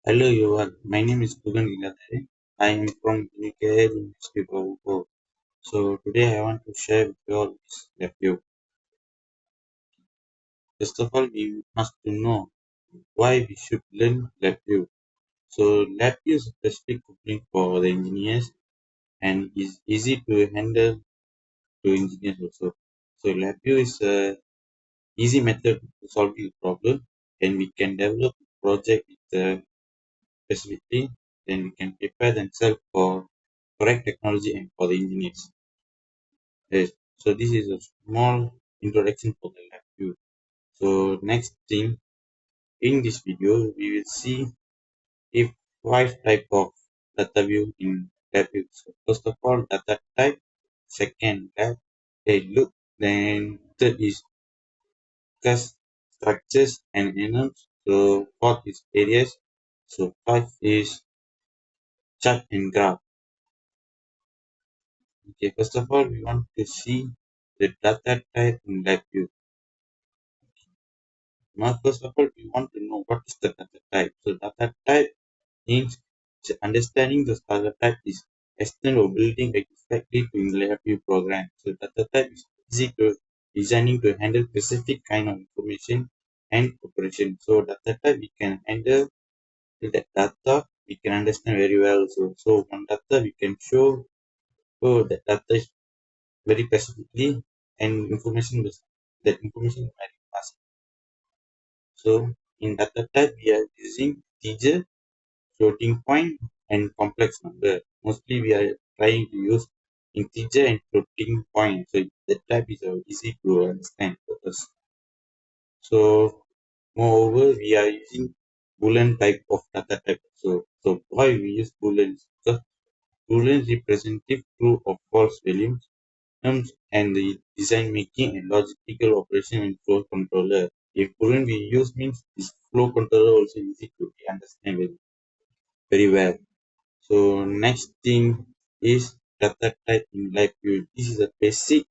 Hello everyone, my name is Pugan Giladhari. I am from UKL University of Bangalore. So today I want to share with you all this review. First of all, we must to know why we should learn LabVIEW. So LabVIEW is a specific cooling for the engineers and is easy to handle to engineers also. So LabVIEW is a easy method to solve the problem and we can develop a project with specifically, then we can prepare themselves for correct technology and for the engineers. Yes. So this is a small introduction for the lab view. So next thing in this video we will see if five type of data view in lab view. So first of all data type, second lab, look, then third is class structures and enums. So fourth is areas. So five is chart and graph. Okay, first of all, we want to see the data type in LabVIEW. Now, first of all, we want to know what is the data type. So, data type means understanding the data type is external or building exactly to LabVIEW program. So, data type is easy to designing to handle specific kind of information and operation. So, data type we can handle that data we can understand very well. So one data we can show that data is very specifically and that information is very fast. So in data type we are using integer, floating point and complex number. Mostly we are trying to use integer and floating point. So the type is easy to understand for us. So moreover we are using Boolean type of data type. So why we use Booleans? Because Boolean representative true or false values terms and the design making and logistical operation in flow controller. If Boolean we use means this flow controller also easy to understand very well. So next thing is data type in live view. This is a basic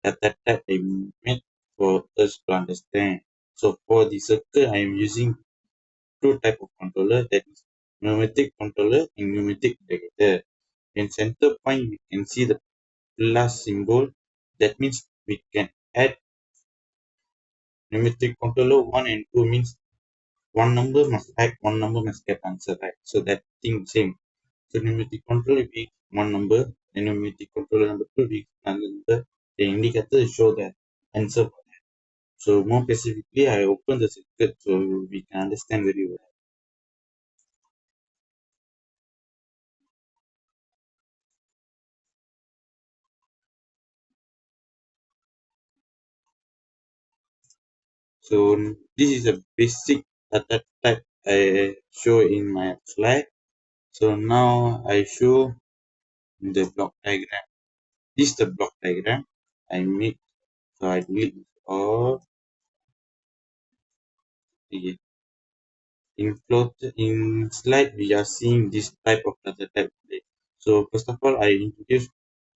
data type I made for us to understand. So for the circle I am using two type of controller, that is pneumatic controller and pneumatic integrator. In center point we can see the plus symbol. That means we can add numeric controller 1 and 2 means one number must add, one number must get answer right. So that thing same. So numeric controller will one number, and numeric controller number 2 will another number. The indicator show that answer. So more specifically, I open the circuit so we can understand very well. So this is a basic data type I show in my slide. So now I show the block diagram. This is the block diagram I made. So I delete all. Okay. In slide we are seeing this type of data type today. So first of all I introduce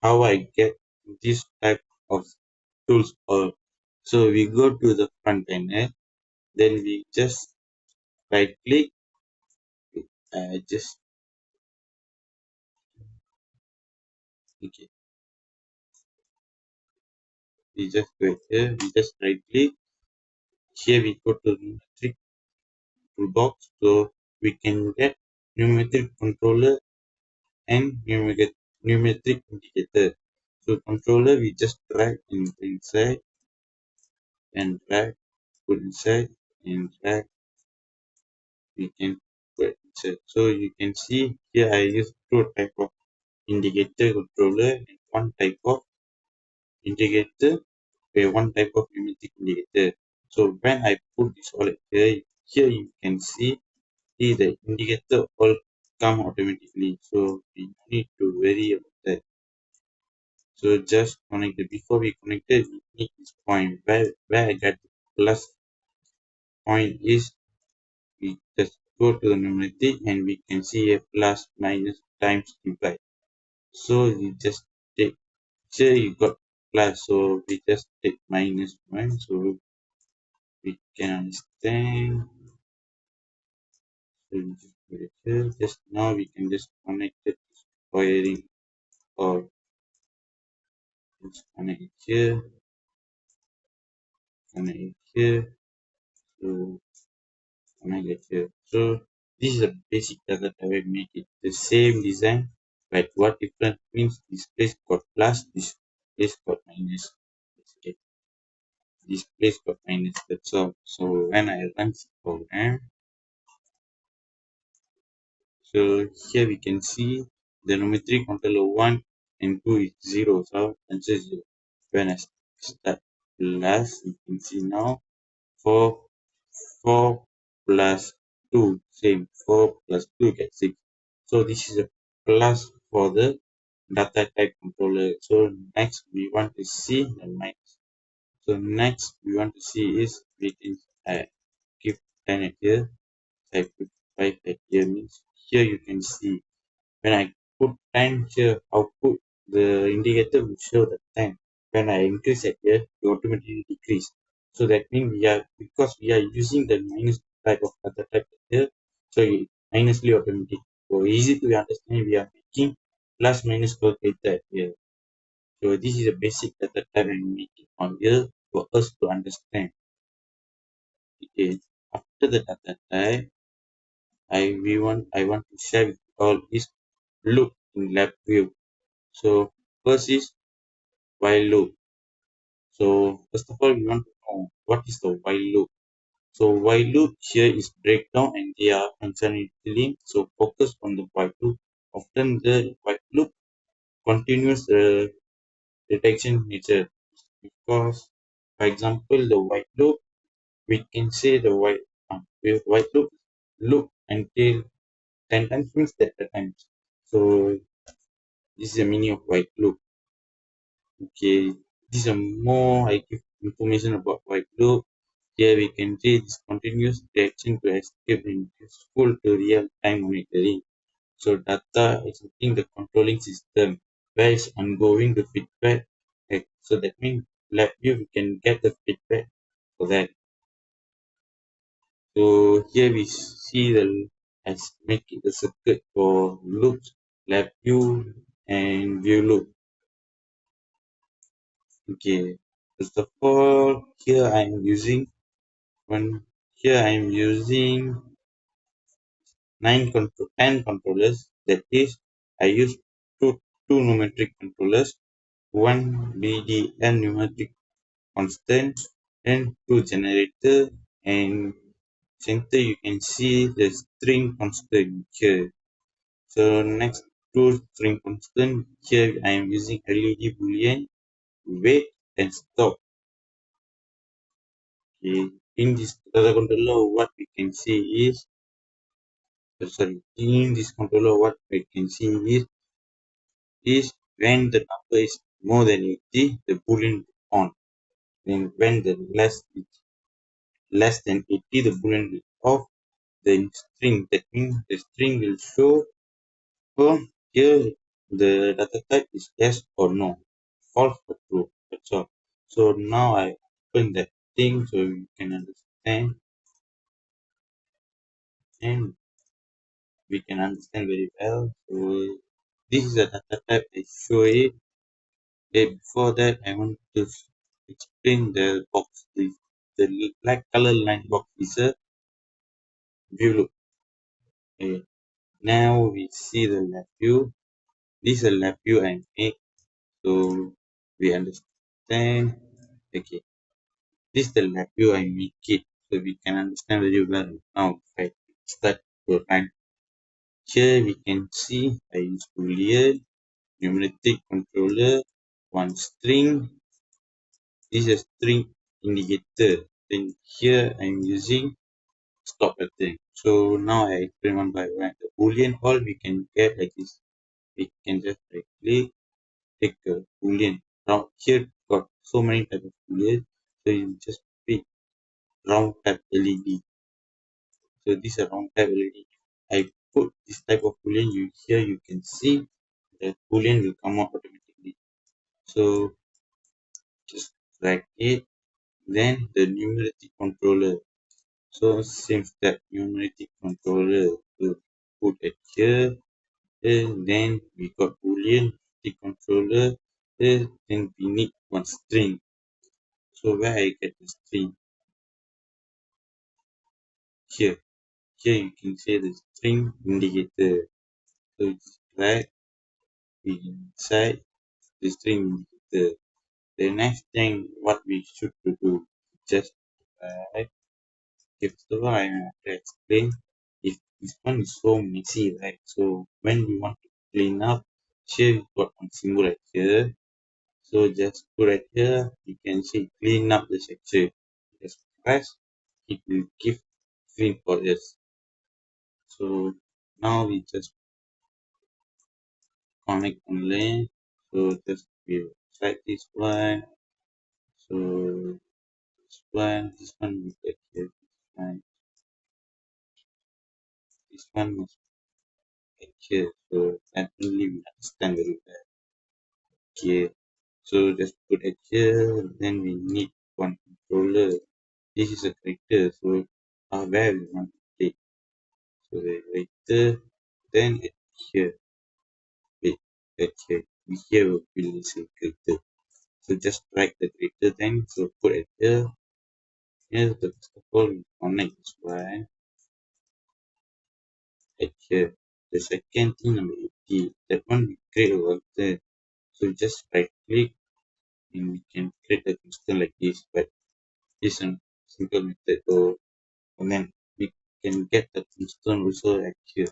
how I get this type of tools all. So we go to the front panel, then we just right click, just okay, we just go here, we just right click, here we go to numeric toolbox, so we can get numeric controller and numeric indicator. So controller we just drag inside and drag, put inside and drag, we can put inside. So you can see here I use two type of indicator controller and one type of indicator, one type of numeric indicator. So when I put this all here, here you can see the indicator all come automatically. So we need to vary about that. So just connect it. Before we connect it, we need this point. Where I got the plus point is we just go to the numerator and we can see a plus minus times divide. So we just take, here you got plus, so we just take minus one, so we can understand. So Just now we can just connect it to wiring or just connect it here, so connect it here. So this is a basic data type we make it the same design, but what difference means this place got plus, this place got minus. Okay, this place got minus. That's all. So when I run this program, so here we can see the numeric controller 1 and 2 is 0. So answer 0. When I start plus, you can see now 4, 4 plus 2, same 4 plus 2 gets 6. So this is a plus for the data type controller. So next we want to see the minus. So next we want to see is we can keep 10 at here, I put 5 at here means here you can see when I put time here, output the indicator will show the time. When I increase it here, it automatically decrease. So that means we are because we are using the minus type of data type here, so it minusly automatic. So easy to understand. We are making plus minus calculator here. So this is a basic data type and make it on here for us to understand. Okay. After the data type, I want to share with all is loop in lab view. So first is while loop. So first of all, we want to know what is the while loop. So while loop here is breakdown and they are functionality. So focus on the while loop. Often the while loop continuous detection nature because, for example, the while loop we can say the while loop until 10 times means 10 times. So this is the meaning of while loop. Okay, these are more I give information about white loop. Here we can see this continuous reaction to escape in useful to real time monitoring. So data is something the controlling system where is ongoing the feedback. Okay, so that means lab view we can get the feedback for that. So here we see the as making the circuit for loops, lab view and view loop. Okay, first of all, here I am using here I am using 10 controllers. That is, I use two numeric controllers, one BDN numeric constant, and two generator, and center you can see the string constant here. So next two string constant here I am using LED boolean, wait and stop. Okay. In this data controller, what we can see is sorry, in this controller, what we can see is when the number is more than 80, the boolean on. Then when the less than 80, the boolean will off. The string, that means the string will show here the data type is yes or no, false or true. That's all. So now I open that thing so you can understand and we can understand very well. So this is a data type I show it. Before that, I want to explain the box. The black color line box is a view loop. Okay. Now we see the lab view. This is a lab view I make so we understand. Okay, this is the lab view I make it so we can understand very well. Now, if I start to run here, we can see I use Boolean, numeric controller, one string. This is a string indicator. Then here I'm using stop pattern. So now I explain one by one. The boolean all we can get like this. We can just right click, take a boolean. Now here got so many type of boolean. So you just pick round type LED. So this is a round type LED. I put this type of boolean. You here you can see the boolean will come out automatically. So just drag it. Then the numeric controller. So same step numeric controller. put it here. Then we got boolean, the controller. Then we need one string. So where I get the string? Here. Here you can see the string indicator. So it's right inside the string indicator. The next thing what we should to do, just right. If the one I have to explain, if this one is so messy, right? So when we want to clean up, here we got one symbol right here. So just put right here, you can see clean up the section. Just press, it will give screen for us. So now we just connect only. So just we try this one. So this one we get here. This one must get here. So that only we understand very well. Okay. So just put it here. Then we need one controller. This is a character. So where we want to take. So the character. Then it here. Wait, it here. Here will be the character. So just drag the character. Then so put it here. Here the first of all we connect this one. Right here. The second thing number 80. That one we create a vector. So just right click and we can create a constant like this. But this is a simple method. So and then we can get the constant also right here.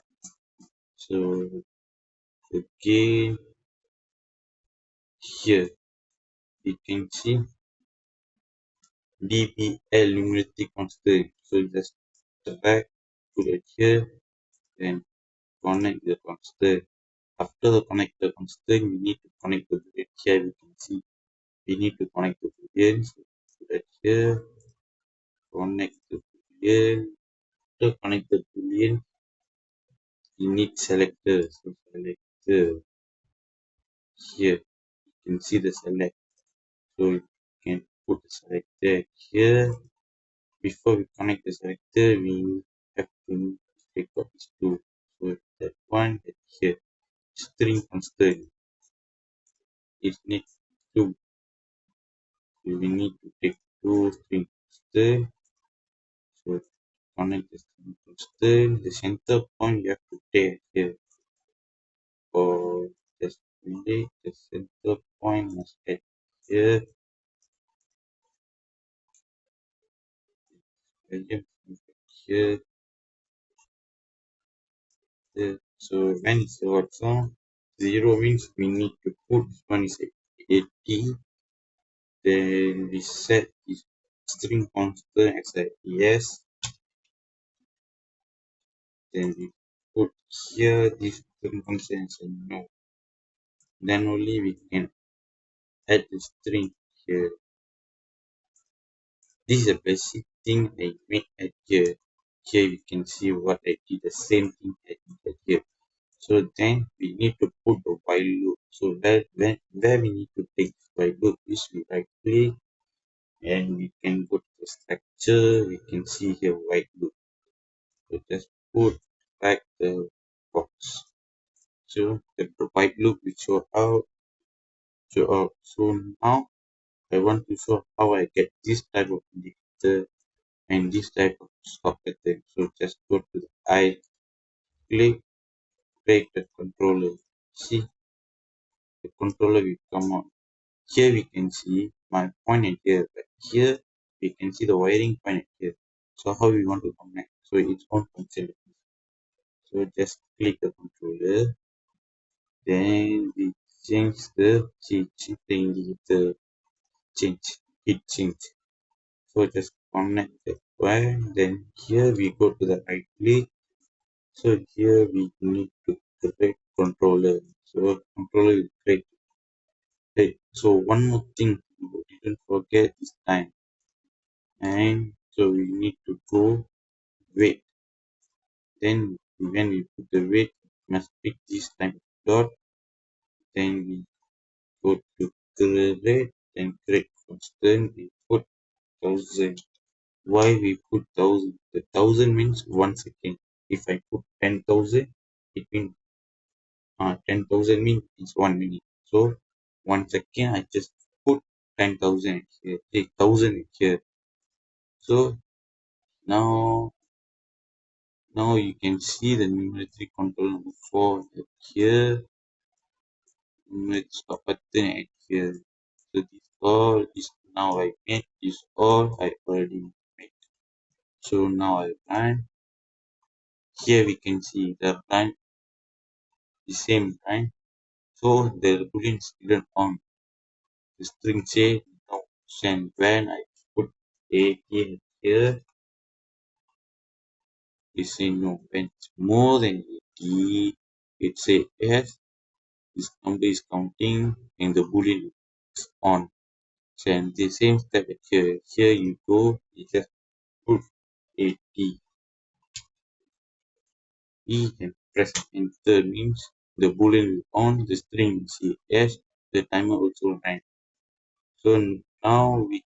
So again here you can see dbl numeric constant. So just drag put it here and connect the constant. After the connect the constant, we need to connect the boolean. Here we can see we need to connect the boolean. So put it here, connect the boolean. After connect the boolean, you need selector. So selector here you can see the select. So you can put the selector here. Before we connect the selector, we have to take out these two. So that one that here string constant is need two. So we need to take two string constant. So connect the string constant. The center point you have to take here. For just relate the center point must at here. Value here. Here. So when it's also 0 means we need to put this one is 80. Then we set this string constant as a yes. Then we put here this string constant as a no. Then only we can add the string here. This is a basic thing I made at here. Here we can see what I did, the same thing I did at here. So then we need to put the while loop. So where we need to take while loop is we right click and we can go to the structure. We can see here while loop. So just put back the box. So the while loop will show out. So now I want to show how I get this type of indicator and this type of stop pattern. So just go to the I click, break the controller. See the controller will come out. Here we can see my point at here, but here we can see the wiring point at here. So how we want to connect? So it's on function. So just click the controller, then we change the the indicator, change, hit change. So just connect that one. Then here we go to the right click. So here we need to create controller. So controller will create. Hey, so one more thing we didn't forget this time. And so we need to go weight. Then when we put the weight, we must pick this time dot. Then we go to create and create constant. We put 1000. Why we put 1000? The 1000 means 1 second. If I put 10,000, it means 10,000 means it's 1 minute. So 1 second, I just put 10,000 here, 8,000 here. So now, now you can see the numeric control number 4 at here, numeric stop button at here. So this all is now I made, this all I already made. So now I run. Here we can see the run, the same run. So the boolean is still on. The string say no. And when I put 80 here, it say no. When it's more than 80, it say yes. This number is counting and the boolean is on. And the same step here. Here you go, you just put 80. E and press enter means the boolean is on, the string is yes, the timer also ran. So now we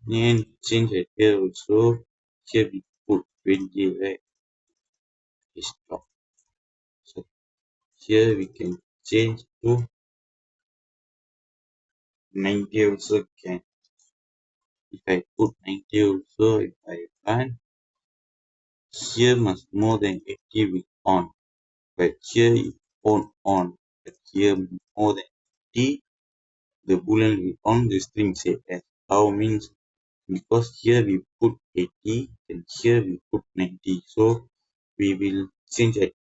can change it here also. Here we put 20 right, stop. So here we can change to 90 also can. If I put 90 also, if I run, here must more than 80 with on. But here is on. But here more than 80, the boolean will on, the string say yes. How means because here we put 80 and here we put 90. So we will change it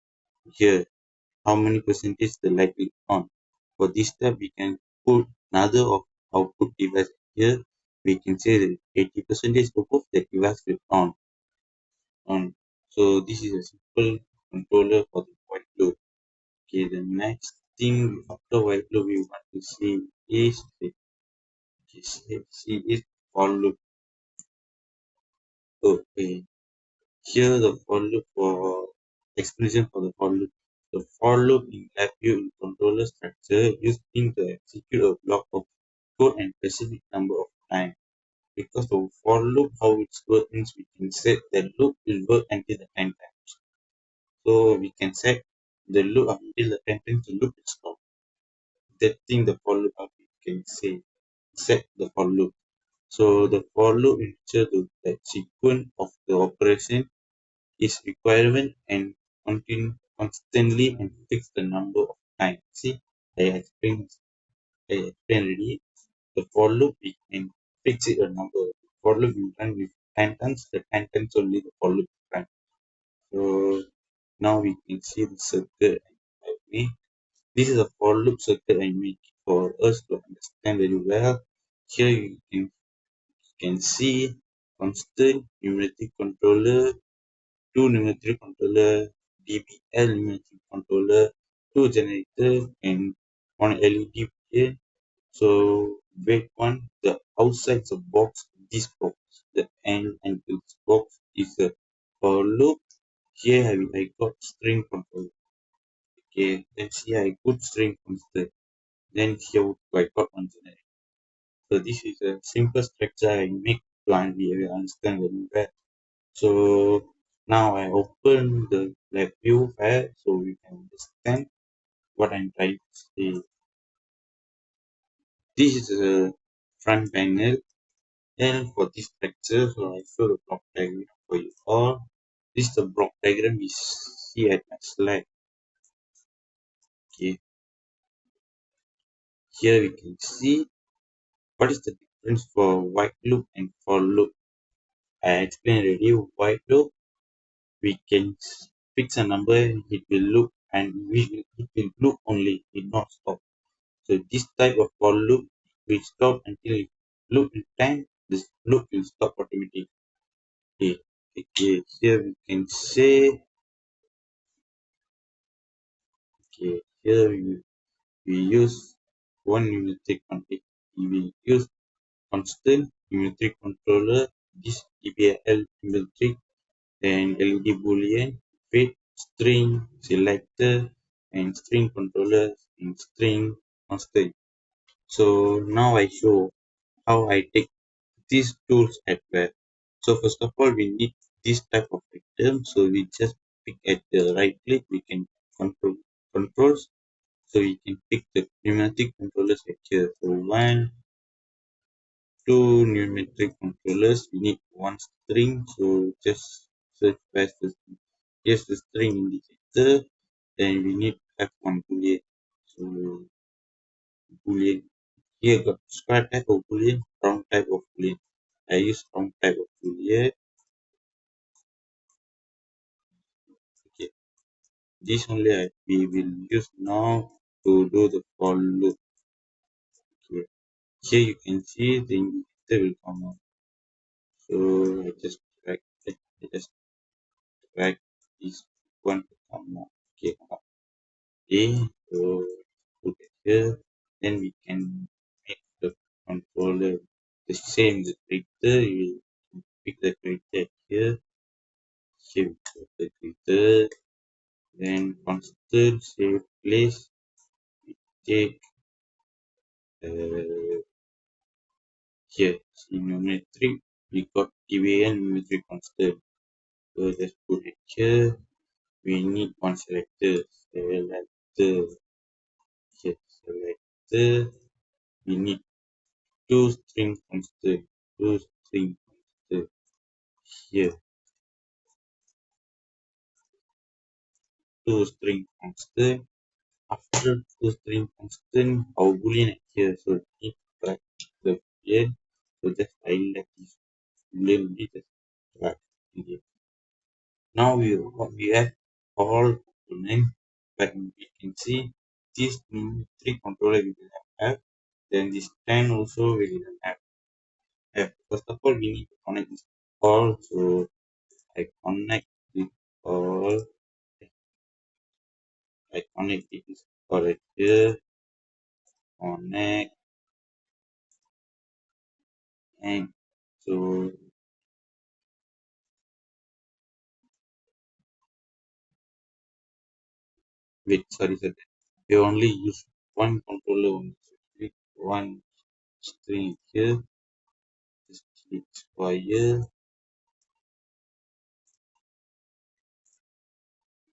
here. How many percentage the light will on. For this step, we can put another of output device here. We can say that 80 percentage of the device will on. So this is a simple controller for the white loop. Okay, the next thing after white loop we want to see is is for loop. Okay, here the for loop for explanation for the for loop. The for loop in LabVIEW controller structure using to execute a block of code and specific number of times. Because of for loop, how it works means we can set the loop will work until the 10 times. So we can set the loop until the 10 times the loop will stop. That thing the for loop we can say set the for loop. So the for loop ensure the sequence of the operation is requirement and constantly and fix the number of times. See, I explained already. The for loop we can fix it a number. For loop we run with 10 times, the 10 times only the for loop run. So now we can see the circuit I made. This is a for loop circuit I made for us to understand very well. Here you can see constant numeric controller, two numeric controller, DBL numeric controller, two generator, and one LED here. So wait one, the outside the box, this box, the end and this box is a for loop. Here I got string controller. Okay, then here I put string constant. Then here I got one generator. So this is a simple structure I make plan we will understand very well. So now I open the lab view file so we can understand what I'm trying to say. This is a front panel. And for this lecture, so I show the block diagram for you all. This is the block diagram we see at my slide. Okay, here we can see what is the difference for white loop and for loop. I explained already. White loop we can fix a number, it will loop and it will loop only, it will not stop. So this type of for loop will stop until it loop in time. This loop will stop automatically. Okay, here we can say here we use one numeric controller. We will use constant numeric controller, this DBL numeric, and LED boolean, fit, string, selector, and string controller and string constant. So now I show how I take these tools at work. So first of all, we need this type of item. So we just pick at the right click, we can control controls. So we can pick the pneumatic controllers right here. So one, two pneumatic controllers. We need one string. So just search past the here's the string indicator. Then we need to have one boolean. So boolean. Here got square type of boolean, round type of boolean. I use round type of boolean. Okay. This only we will use now to do the for loop. Okay. Here you can see the indicator will come out. So I just drag it. I just drag this one to come out. Okay. Okay. So put it here. Then we can make the controller the same. The creator, you will pick the creator here. Here we put the creator. Then constant save place. We take uh, here numeric. We got TBN numeric constant. So just put it here. We need one selector. Selector. Here selector. We need two string constant. Two string constant. Here two string constant. After two string constant, our boolean is here. So we need to track the boolean. So just highlight this boolean. We just track here. Now we have all components, but we can see these three controller we will have. Then this 10 also we will have. First of all, we need to connect this all. So I connect this all. I connect this all right here. Connect and so wait, sorry. We only use one controller only. So click one string here. Just click square.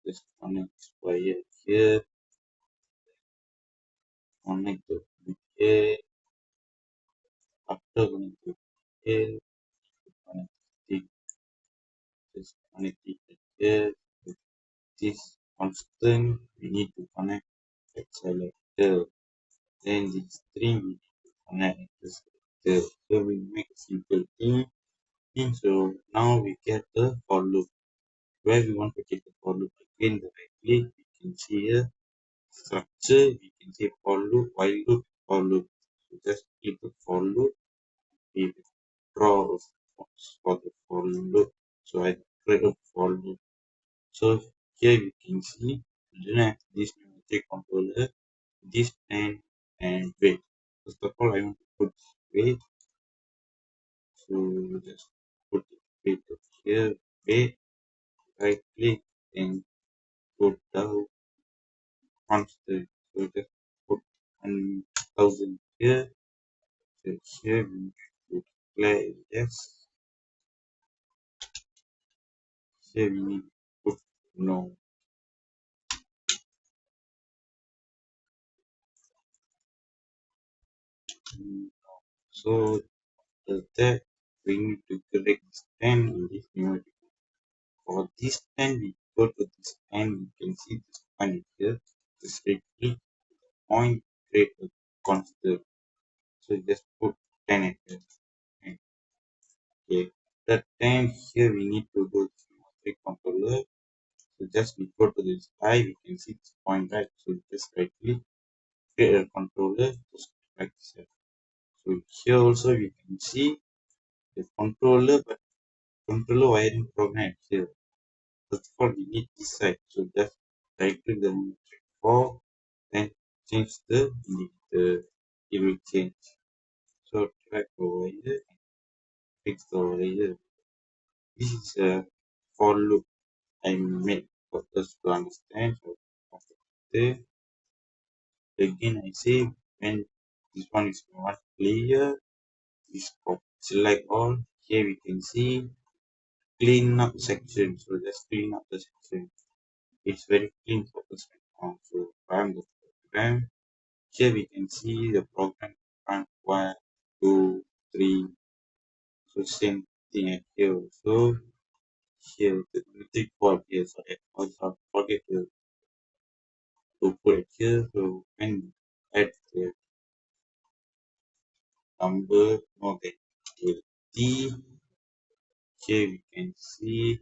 Just connect square here. Connect the here. After going to here, connect it. Just connect it here. With this constant, we need to connect the selector. Then this string we need to connect the selector. So we make a simple thing. And so now we get the for loop. Where we want to get the for loop again, the right click, we can see here structure, we can say for loop, while loop, for loop. So just click the for loop, we will draw a box for the for loop. So I create a for loop. So here we can see we don't have this numeric controller, this and wait. First of all, I want to put wait. So just put it wait here, wait, right click and put down constant. So just put 1000 here. So here we should play yes. Here we need to put no. So that we need to correct this 10 in this numeric. For this 10, we go to this 10, we can see this point here. Just right click point, create a constant. So just put 10 at here. Okay. That 10 here we need to do geometric controller. So just we go to this I, we can see this point right. So just right click, create a controller, just like this. So here also we can see the controller, but controller wiring program here. First of all, we need this side. So just right click the metric 4, then change the indicator. It will change. So drag over here, fix over here. This is a for loop I made for us to understand. So there again I say when this one is not clear, this select all. Here we can see clean up section. So just clean up the section. It's very clean focus right now. So run the program. Here we can see the program run one, two, three. So same thing at here. So here the metric for here. So I also forget to put it here. So when add the number, okay, with T, here we can see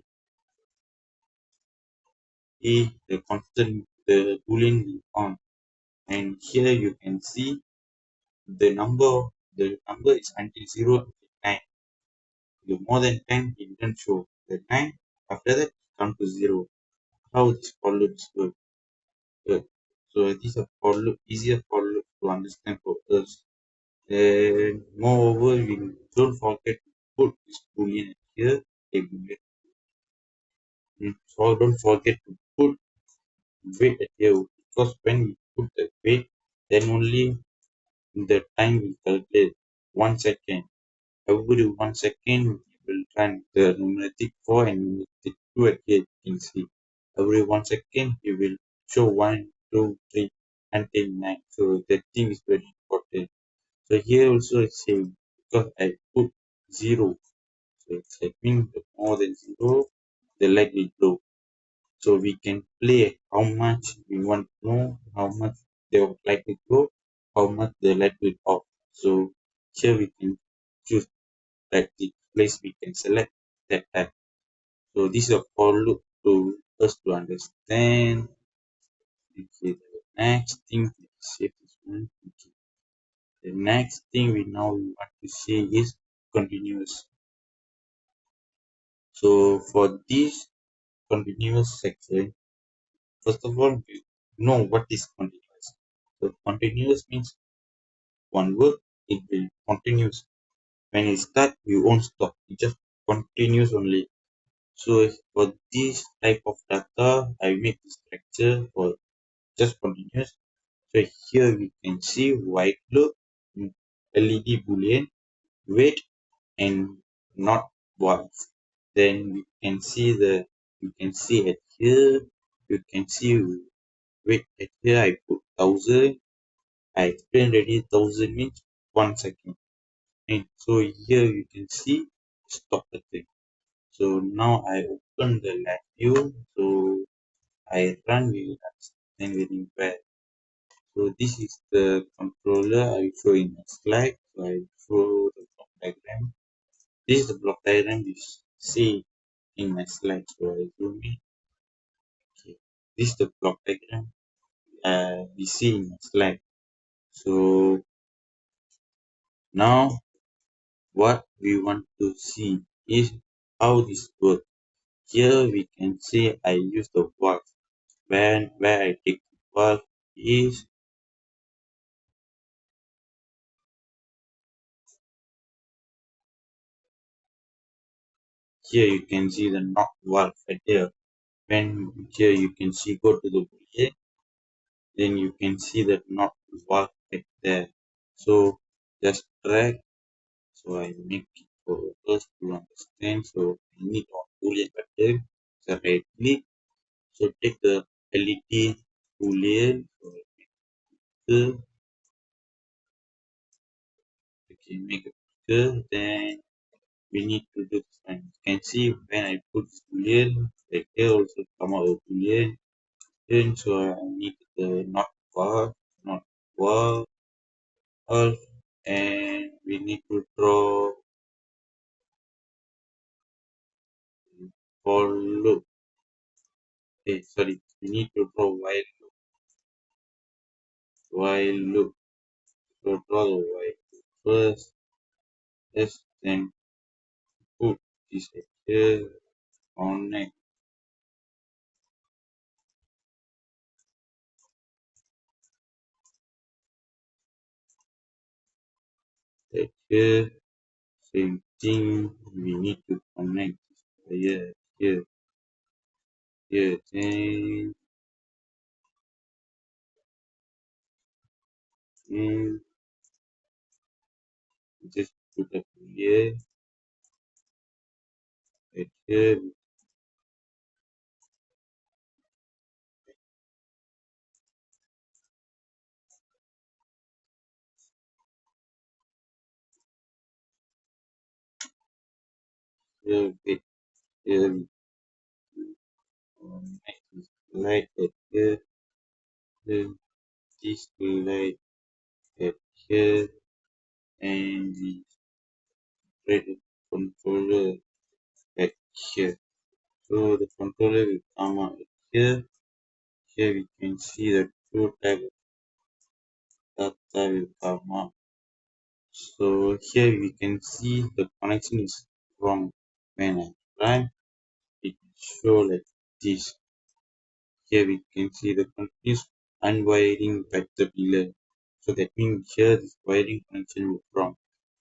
the constant, the boolean on, and here you can see the number is until 0 until 9. The more than 10 it didn't show. The 9 after that come to 0. How this for loops work. Good. So these are for loop easier for loop to understand for us. And moreover, we don't forget to put this boolean here. A boolean. So don't forget to put wait at here, because when we put the wait, then only the time will calculate 1 second. Every 1 second we will run the numeric 4 and numeric 2 at here. You can see every 1 second we will show 1, 2, 3 until 9. So that thing is very important. So here also it's same, because I put 0. So it's like mean the more than 0 the light will glow. So we can play how much we want to know, how much the light will go, how much the light will off. So here we can choose that the place we can select that type. So this is a for loop to us to understand. Okay, the next thing, let's save this one. Okay. The next thing we now want to see is continuous. So for this continuous section, first of all, we know what is continuous. So continuous means one word, it will continuous. When it start, you won't stop. It just continues only. So for this type of data, I make the structure for just continuous. So here we can see white loop, LED boolean, wait, and not was. Then you can see at here, you can see wait at here I put 1000. I explained already 1000 means 1 second. And so here you can see stop the thing. So now I open the lab view. So I run, we will understand very well. So this is the controller I will show in the slide. So I show the block diagram. This is the block diagram you see in my slide. So I zoom in. Okay. This is the block diagram we see in my slide. So now what we want to see is how this works. Here we can see I use the valve. Where I take the valve is here you can see the knock valve right there. When here you can see go to the boolean, then you can see that knock valve right there. So just drag. So I make it for us to understand. So I need on boolean button. So right click. So take the LED boolean. So okay, make a picture. Then we need to do this one. You can see when I put boolean, like here also come out a boolean. Then so I need the not var, not var, all, and we need to draw for loop. Hey, sorry, we need to draw while loop. So draw the while loop first. Yes, then put this here, connect that here. Same thing. We need to connect here, here, here. Then just put up here, right here, Wait, here, next is light at here, then this light at here, and the red controller at here. So the controller will come out at here. Here we can see the two type of data will come out. So here we can see the connection is wrong. When I run, it will show like this. Here we can see the continuous unwiring caterpillar. So that means here this wiring connection is wrong.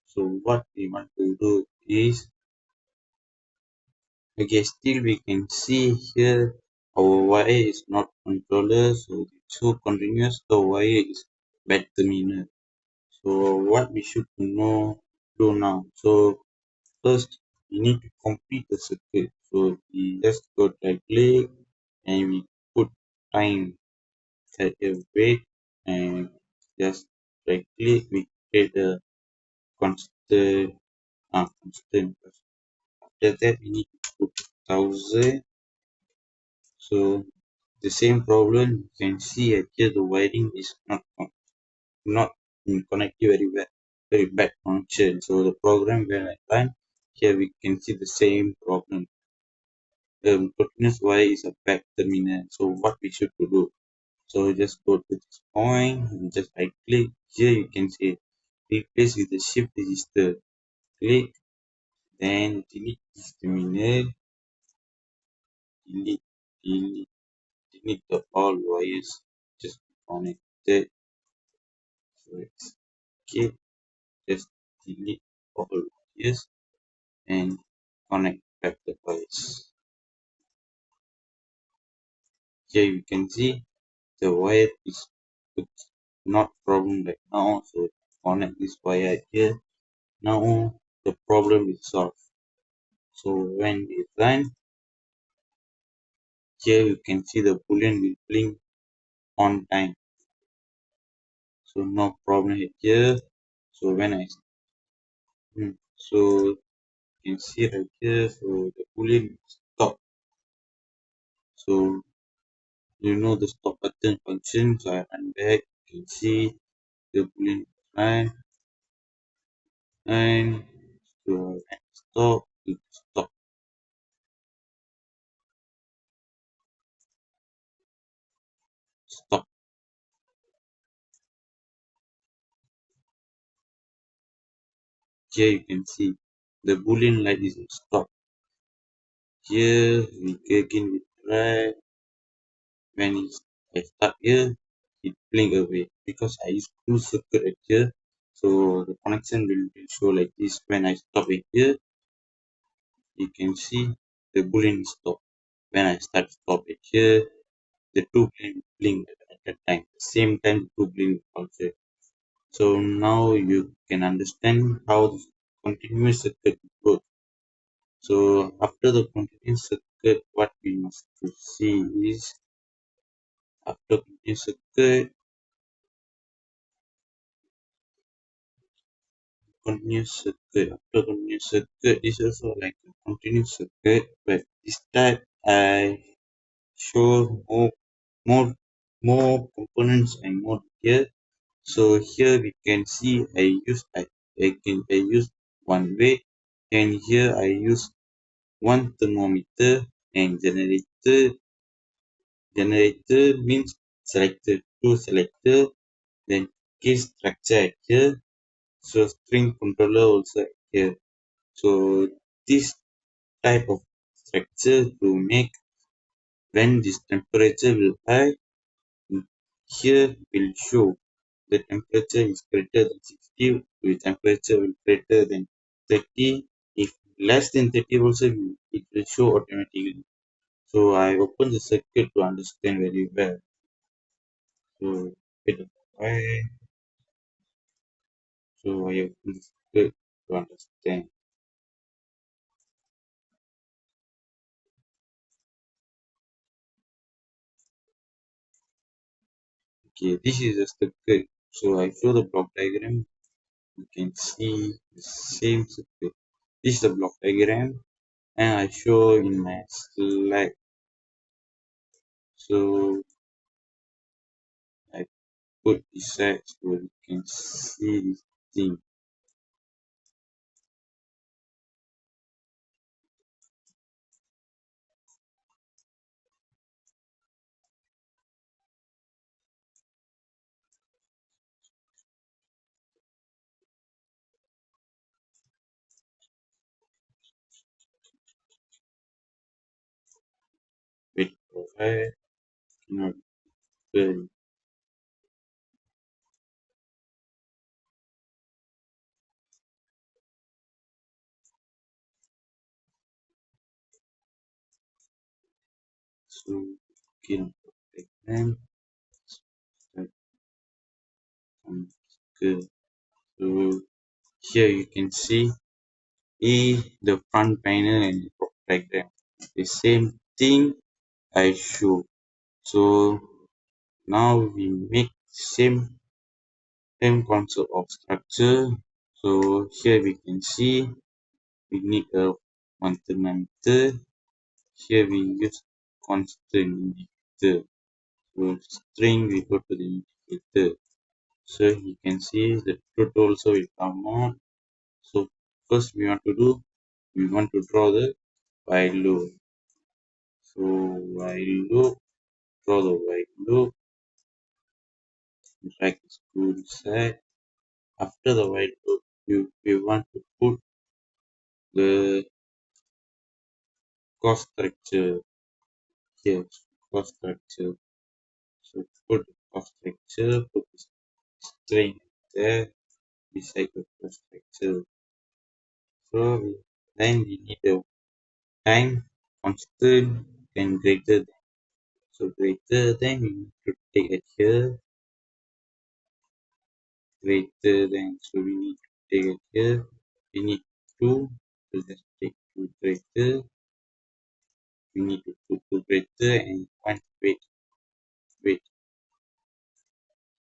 So what we want to do is, okay, still we can see here our wire is not controller, so continuous the wire is bad terminal. So what we should do now. So first we need to complete the circuit. So we just go right click and we put time, set a wait, and just right click, we create a constant constant. After that we need to put 1000. So the same problem you can see at here, the wiring is not connected very well, very bad function. So the program when I run, here we can see the same problem. Continuous wire is a bad terminal. So what we should to do? So just go to this point and just right click. Here you can see replace with the shift register. Click, then delete this terminal, delete, delete, delete the all wires just connected. So it's okay. Just delete all wires and connect back the wires. Here you can see the wire is it's not problem right now. So connect this wire here. Now the problem is solved. So when we run, here you can see the boolean will blink on time. So no problem here. So when I so you can see right here. So the boolean will stop. So you know the stop button function. So I run back. You can see the boolean run and so stop. It stop. Stop. Here you can see the boolean light is stop. Here we again we try. When I start here, it blink away because I use two circuit right here. So the connection will show like this. When I stop it here, you can see the boolean stop. When I stop it here, the two blink at that time. Same time the two blink also. So now you can understand how the continuous circuit works. So after the continuous circuit, what we must to see is after continuous circuit, continuous circuit. After continuous circuit is also like a continuous circuit, but this time I show more more components and more here. So here we can see I use one way, and here I use one thermometer and generator means selector, two selector, then key structure here. So string controller also here. So this type of structure to make when this temperature will high, here will show the temperature is greater than 60, the temperature will greater than 30. If less than 30 also it will show automatically. So I open the circuit to understand very well. So why I open the circuit to understand. Okay, this is the circuit. So I show the block diagram. You can see the same circuit. This is the block diagram. and I show in my slide. So I put beside so you can see this thing. With provide not very so can protect them. That comes good. So here you can see the front panel and the protect them. The same thing I show. So now we make same concept of structure. So here we can see we need a fundamental. Here we use constant indicator. So string we go to the indicator. So you can see the truth also will come out. So first we want to do we want to draw the while loop. So while loop, draw the while loop, drag this to the side. After the while loop, we want to put the cost structure here. Cost structure. So put the cost structure, put the string there beside the cost structure. So then we need a time constant and greater than. So greater than we need to take it here. Greater than. So we need to take it here. We need two. So just take two greater. We need to put two greater and one wait.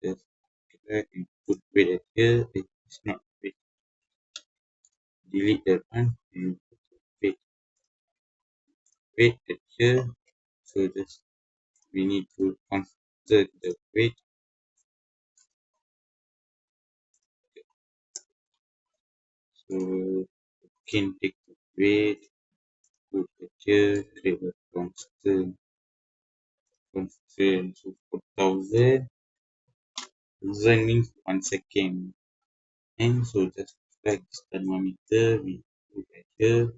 Just drag and put wait at here. It's not wait. Delete that one and put wait. Wait at here. So just we need to consider the wait. So you can take the wait, put it here, create a constant. So for 1000 means 1 second. And so just drag this thermometer, we put it here.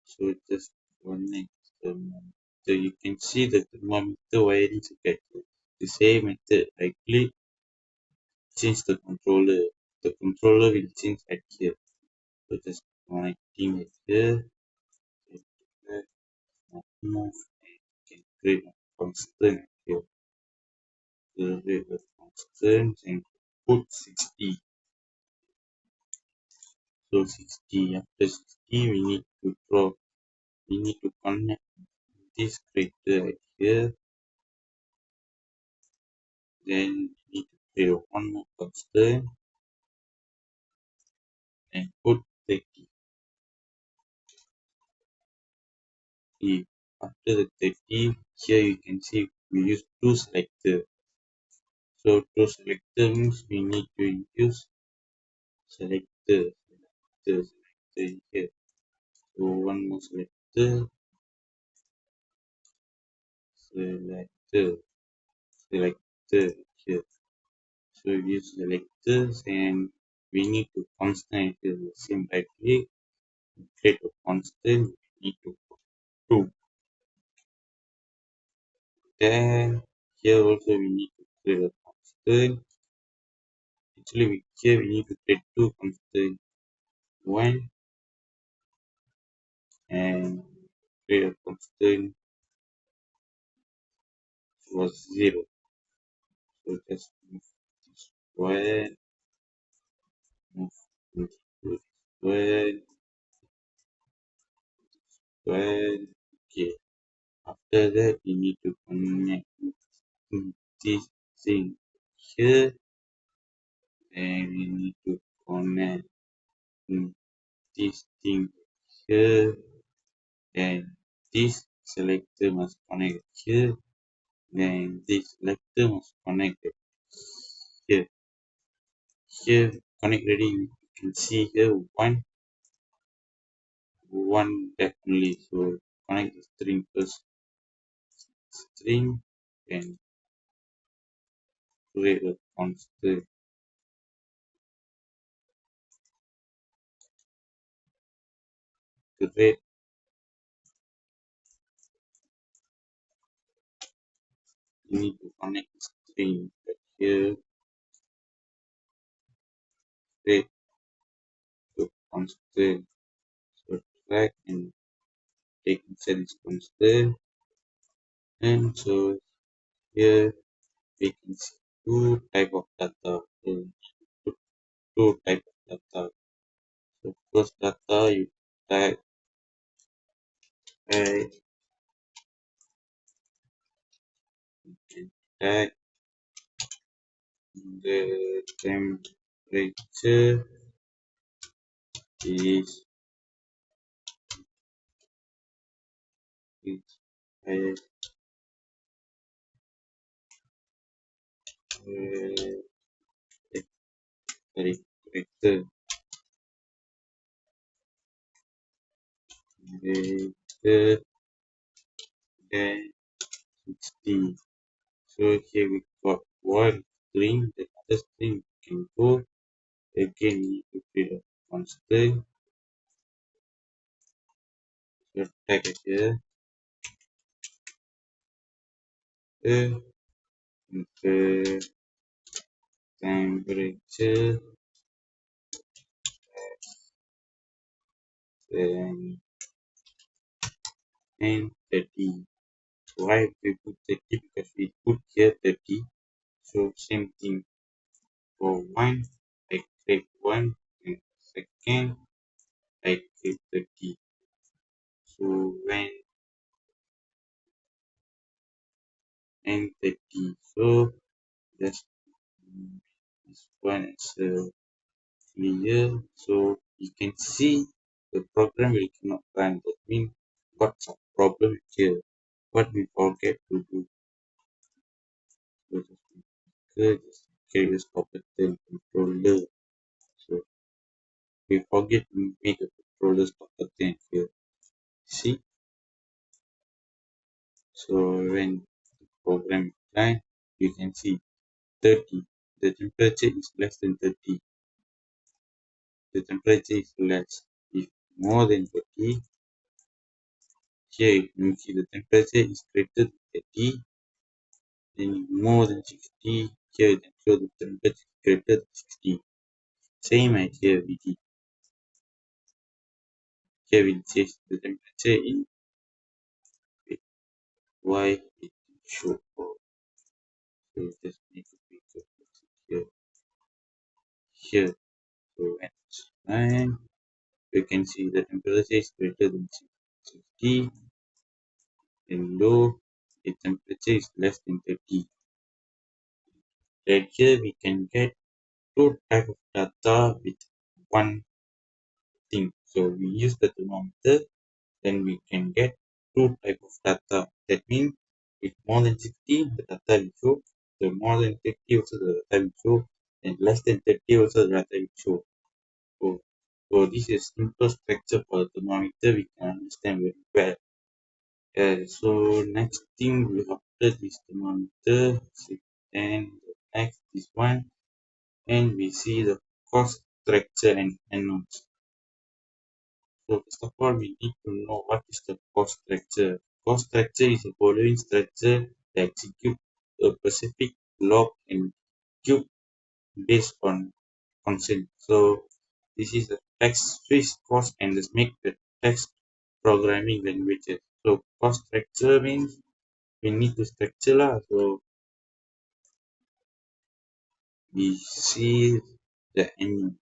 So just connect the thermometer. You can see the thermometer wiring circuit. The same method, I click, change the controller. The controller will change at here. So just connecting it here. Move and can create a constant here. Create a constant and put 60. So 60. After 60, we need to draw. We need to connect this crater right here. Then we need to create one more constant and put 30. After the 30, here you can see we use two selector. So to selector means we need to use selector here. So one more selector, selector here. So we use selectors and we need to constant the same right click, create a constant, we need to put 2. Then here also we need to create a constant. Actually here we need to create two constant, 1 and create a constant was 0. So just move this one, move this one, one. Okay. After that we need to connect this thing here and we need to connect this thing here then this selector must connect here, then this selector must connect here. Here connect ready, you can see here one that only. So connect the string first, string, and create a constant. Create, you need to connect the string right here, create the constant. So drag and take inside this constant, and so here we can see type of data. So two type of data. So first data you type tag and tag the temperature is is higher, sorry, greater greater than 60. So here we got one string, the other string can go again. We need to create a constant. So tag it here, uh, the temperature, then and 30. Why we put 30? Because we put here 30. So same thing for one, I click one, and second I click 30. So when and 30. So just this one is clear. So you can see the program will cannot run. That means got some problem here. What we forget to do. So just create this property controller. So we forget to make a controller property here. See, so when the program is run, you can see 30. The temperature is less than 30. The temperature is less. If more than 30, here you can see the temperature is greater than 30. Then more than 60, here you can show the temperature is greater than 60. Same as here we did. Here we change the temperature in Y it show for. So just make a picture here. Here. So when it's 9, you can see the temperature is greater than 60, and low, the temperature is less than 30. Right here we can get two type of data with one thing. So we use the thermometer, then we can get two type of data. That means if more than 60, the data will show. The more than 30 also the data will show, and less than 30 also the data will show. So this is simple structure for the thermometer. We can understand very well. So next thing we after this thermometer, and next this one, and we see the cost structure and unknowns. So first of all, we need to know what is the cost structure. Cost structure is the following structure that execute a specific log and cube based on constant. So this is the text switch cost and this make the text programming languages. So cost structure means we need to structure lah. So we see the end.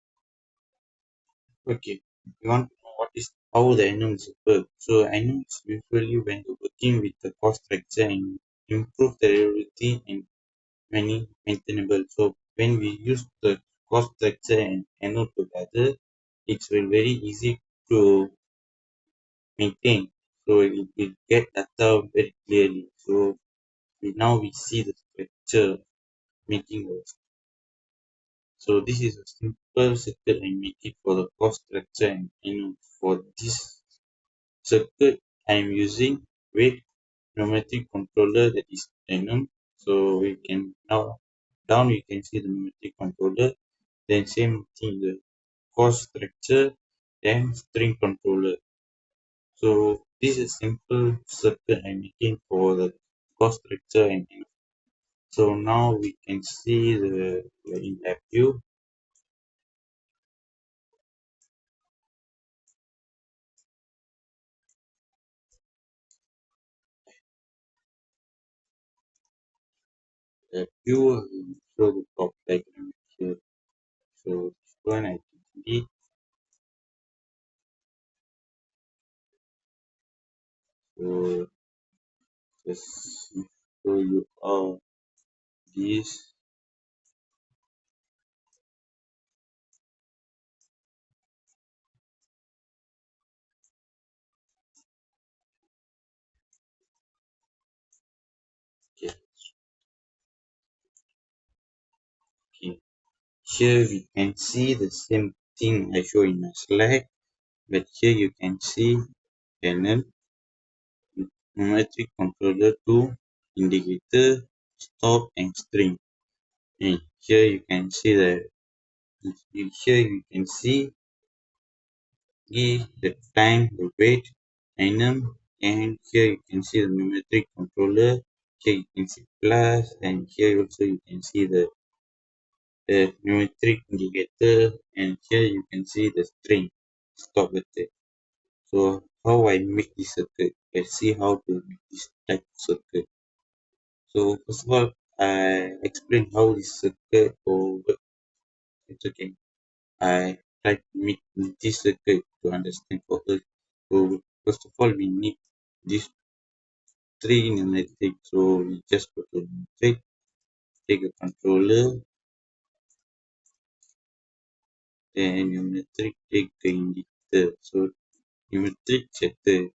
Okay, we want to know what is how the unknowns work. So unknowns usually when you're working with the cost structure and improve the reliability and many maintainable. So when we use the cost structure and unknown together, it's very easy to maintain. So it will get data very clearly. So now we see the structure making a. So this is a simple circuit I make it for the cost structure, and for this circuit I am using weight pneumatic controller, that is Denon. So we can now down you can see the pneumatic controller, then same thing the cost structure, then string controller. So this is simple circuit I'm making for the cost structure, and so now we can see the in lab view. View show the top diagram here. So this one I can delete. So just show you all this. Okay, okay. Here we can see the same thing I show in my slide, but here you can see panel, pneumatic controller 2, indicator, stop and string. And here you can see here you can see the time, the weight, item, and here you can see the pneumatic controller. Here you can see plus, and here also you can see the pneumatic indicator, and here you can see the string stop button. So how I make this circuit? Let's see how to make this type of circuit. So first of all, I explain how this circuit or work. It's okay. I try to make this circuit to understand for us. So first of all, we need these three pneumatic. So we just go to pneumatic, take a controller, then pneumatic take the indicator. So pneumatic setter.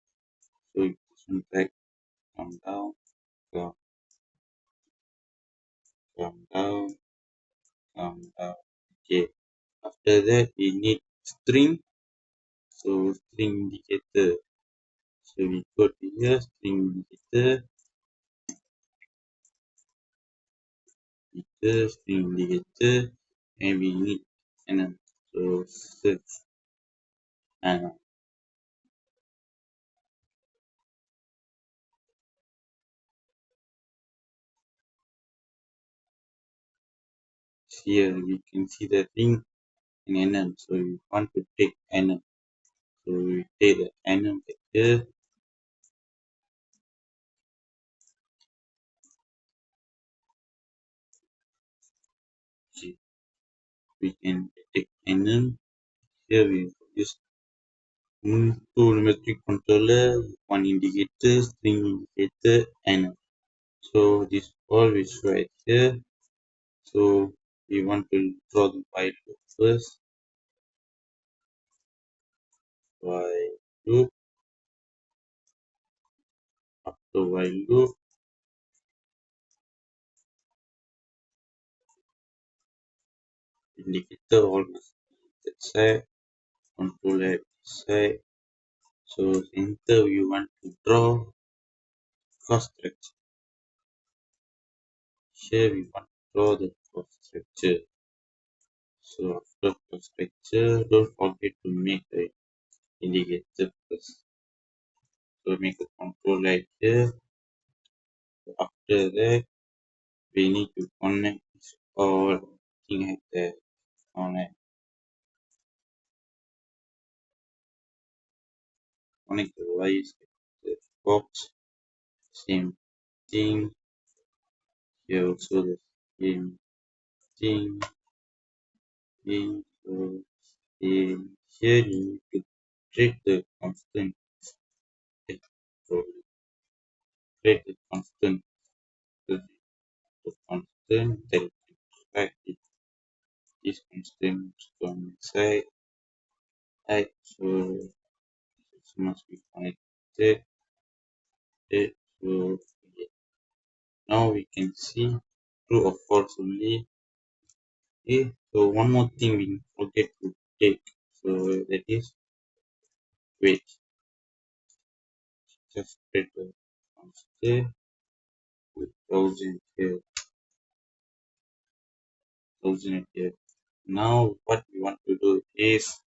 So this one back, come down, come, come down, come down. Okay. After that, we need string. So string indicator. So we go to here, string indicator, indicator, string indicator, and we need and so search and here we can see the ring in NM. So we want to take NM. So we take the NM vector. See, we can take NM. Here we use two numeric controller, one indicator, string indicator, NM. So this all is right here. So we want to draw the while loop first. While loop, after while loop, indicator almost that side, controller this side. So enter we want to draw cost structure. Here we want to draw the cost structure. So after cost structure, don't forget to make the indicator first. So make a control right here. After that, we need to connect all thing like that. Connect the wires, the box, same thing. Here also the same thing. So here you need to treat the constant. So treat the constant. The constant that subtract it. This constant from inside. Right. So it must be connected. Okay, so now we can see true or false only. Okay, so one more thing we forget to take. So that is weight. Just put the constant with thousand here, thousand here. Now what we want to do is,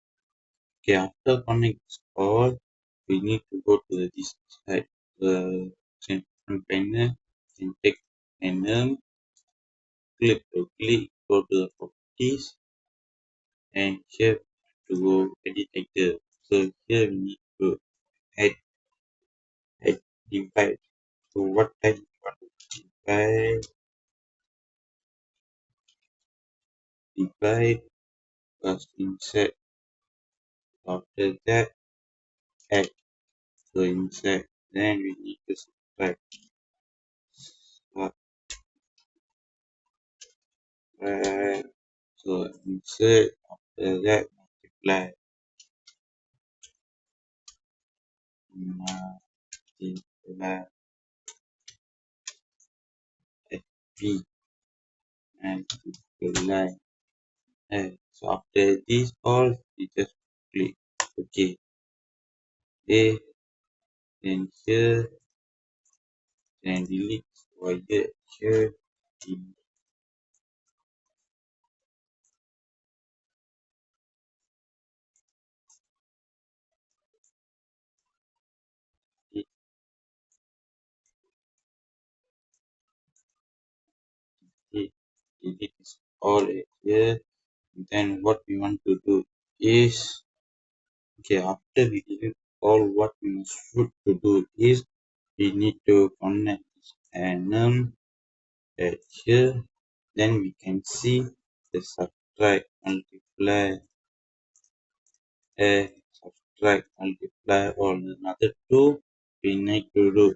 okay, after connect all, we need to go to this side, the central panel, and take panel, click, go to the properties, and here to go edit item. So here we need to add, add divide. So what type you want to divide, divide, plus insert. After that, add. So insert. Then we need to subtract. Subtract. So insert. After that, multiply. Multiply. FP. And multiply. So after this all, we just click OK. A, then here, then delete wire here, delete, delete, delete is all here. Then what we want to do is, okay, after we delete all, what we should to do is we need to connect this enum at here. Then we can see the subtract, multiply, subtract, multiply all. Another two we need to do.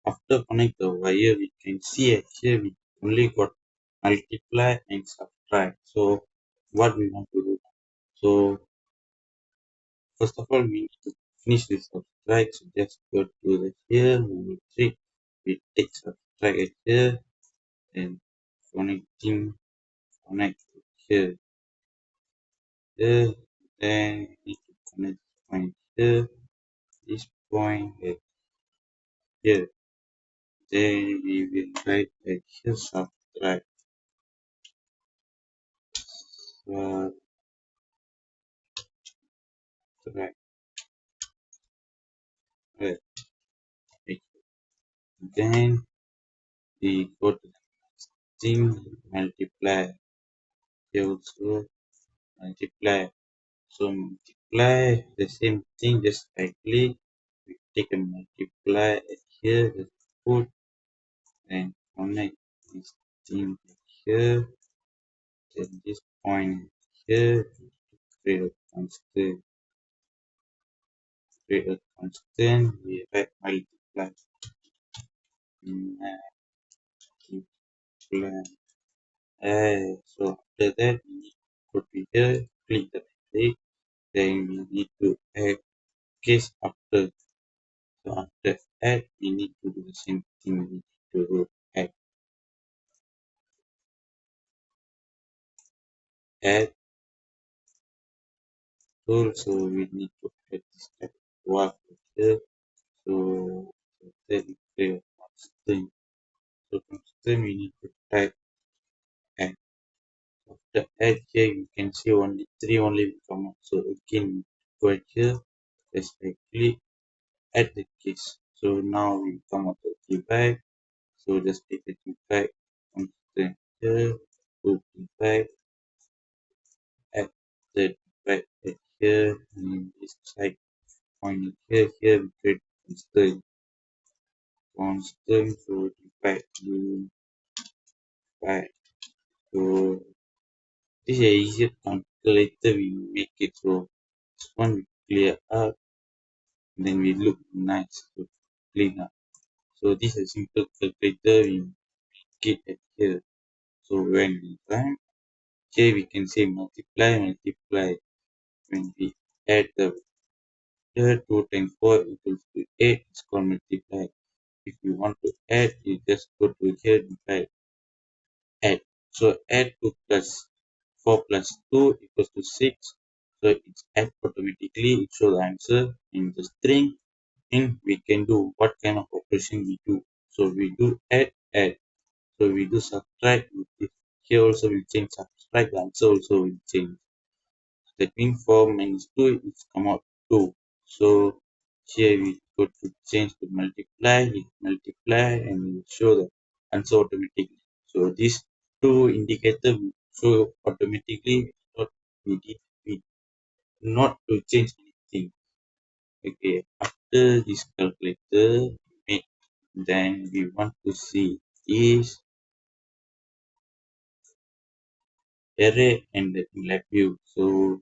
After connect the wire, we can see here we only got multiply and subtract. So what we want to do? So first of all, we need to finish this subtract. So just go to the here, we will trick, we take subtract at here and connecting, connect here, here, then we need to connect point here, this point at here. Then we will write at here subtract, subtract, right. Then we go to thing multiply. Here also multiply. So multiply the same thing, just right click. We take a multiply at here, just put and connect this thing here. Then this point here, create a constant, create a constant. We write multiply, multiply. So after that, we need to go to here, click the right, then we need to add case after. So after add, we need to do the same thing. We need to do add tool. So we need to add this type of work here. So then we create constant. So constant we need to type add. After add here, you can see only three only will come out. So again, go here, just right click, add the case. So now we come out the divide. So just take the divide constant here, put divide, add the divide at here, and this side point here, here we create constant, constant, so divide, divide. So this is a easier calculator we make it. So this one we clear up, then we look nice to clean up. So this is a simple calculator we make it at here. So when we run, here we can say multiply, multiply. When we add the here 2 times 4 equals to 8. It's called multiply. If you want to add, you just go to here and type add. So add 2 plus 4 plus 2 equals to 6. So it's add automatically. It shows the answer in the string. And we can do what kind of operation we do. So we do add. So we do subtract. Here also we change subtract. The answer also will change. That means 4 minus 2 is come out 2. So here we go to change to multiply, we multiply and we show the answer automatically. So these two indicator will show automatically, not we did we not to change anything. Okay, after this calculator made, then we want to see is array and the lab view. So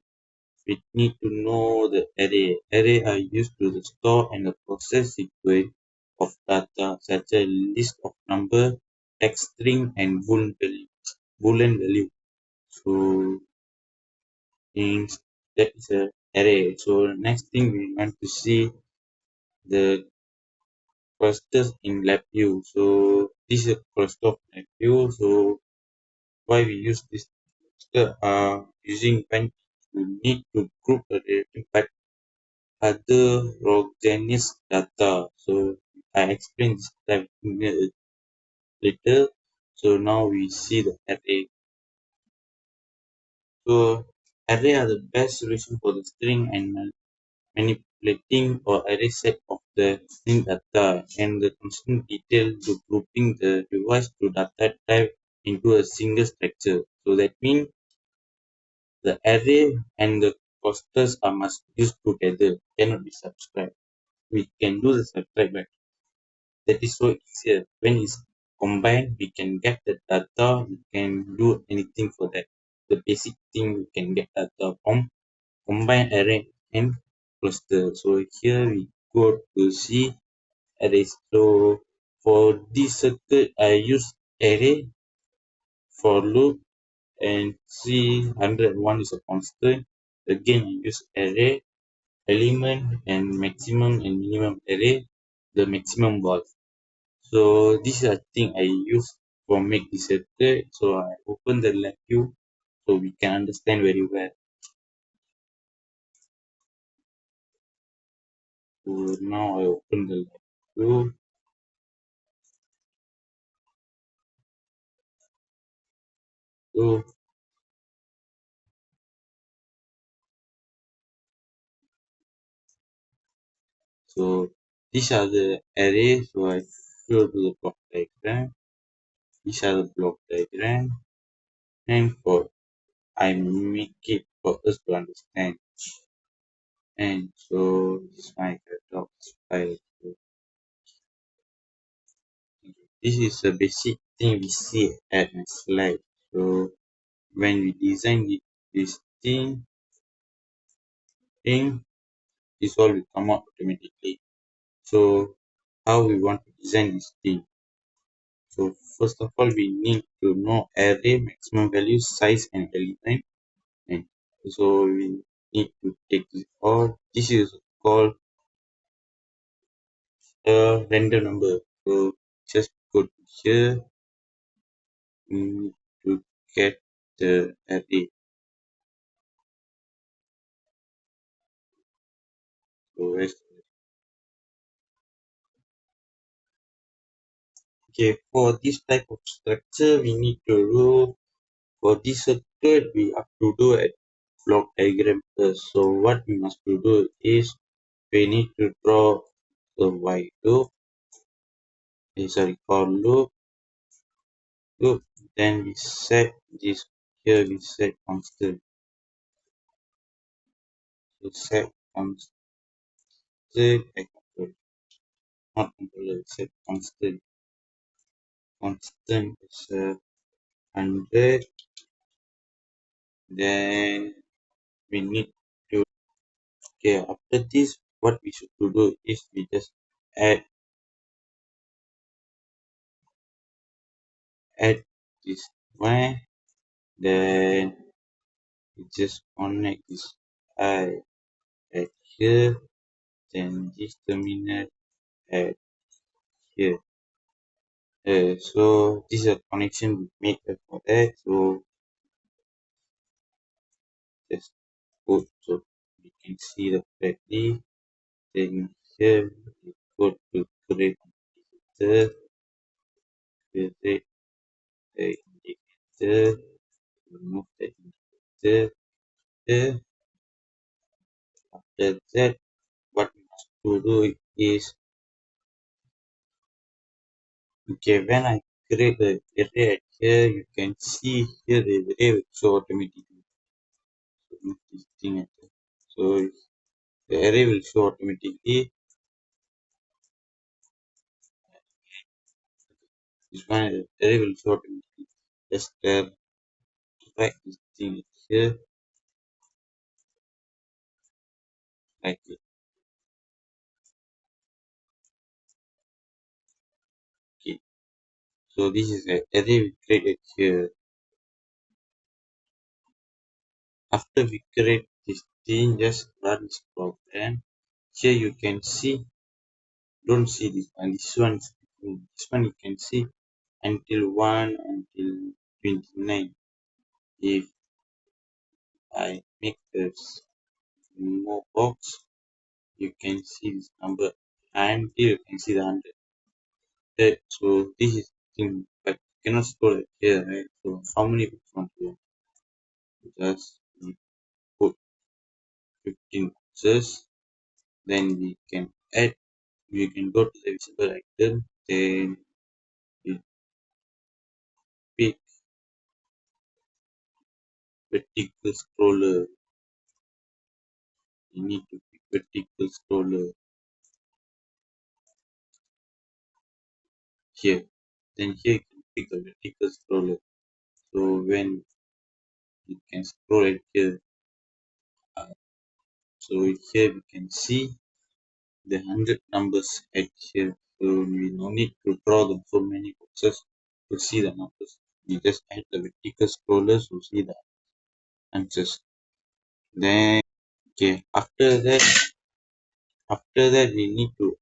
we need to know the array. Array are used to store and process sequence of data such as list of number, text string, and Boolean value. So in that is a array. So next thing we want to see the clusters in LabVIEW. So this is a cluster of LabVIEW. So why we use this cluster using when you need to group the data by heterogeneous data. So I explain this type later. So now we see the array. So array are the best solution for the string and manipulating or array set of the string data and the constant detail to grouping the device to data type into a single structure. So that means the array and the clusters are must use together, cannot be subscribed. We can do the subtract, but that is so easier. When it's combined, we can get the data, we can do anything for that. The basic thing we can get data from combine array and cluster. So here we go to see arrays. So for this circuit, I use array for loop and C101 is a constant. Again, I use array, element and maximum and minimum array, the maximum was. So this is a thing I use for make this circuit. So I open the lab view so we can understand very well. So now I open the lab view. So So these are the arrays. So I show the block diagram. These are the block diagram, and for I make it for us to understand. And so this is my docs file. So this is a basic thing we see at my slide. So when we design this thing, this all will come out automatically. So how we want to design this thing? So first of all, we need to know array maximum value, size, and element. And so we need to take this all. This is called a random number. So just go to here. We need to get the array. So okay, for this type of structure, we need to do for this circuit we have to do a block diagram first. So what we must to do is we need to draw a while loop. Sorry, for loop. Then we set this here. We set constant. So set constant. Not controller. Set constant. Constant is 100. Then we need to. Okay. After this, what we should to do is we just add add this one. Then we just connect this I at here. then this terminal at here. So this is a connection we make for that. So just go so we can see the correctly. Then here we go to create the create the indicator, remove the indicator. After that, what we must to do is okay when I create the array at here, you can see here the array will show automatically. So move this thing at here. So the array will show automatically. This one the array will show automatically. Just drag this thing at here like it. Okay. So this is the array we created here. After we create this thing, just run this program. Here you can see, don't see this one. This one you can see until 1 until 29. If I make this more box, you can see this number until you can see the 100. Okay, so this is the thing, but you cannot store it here, right? So how many books want you? Just put 15 boxes, then we can add, we can go to the visible item, then we pick vertical scroller. You need to pick vertical scroller here. Then here you can pick the vertical scroller. So when you can scroll it here, uh, so here we can see the 100 numbers at here. So we no need to draw them so many boxes to see the numbers. We just add the vertical scrollers to see the answers. Then okay, after that we need to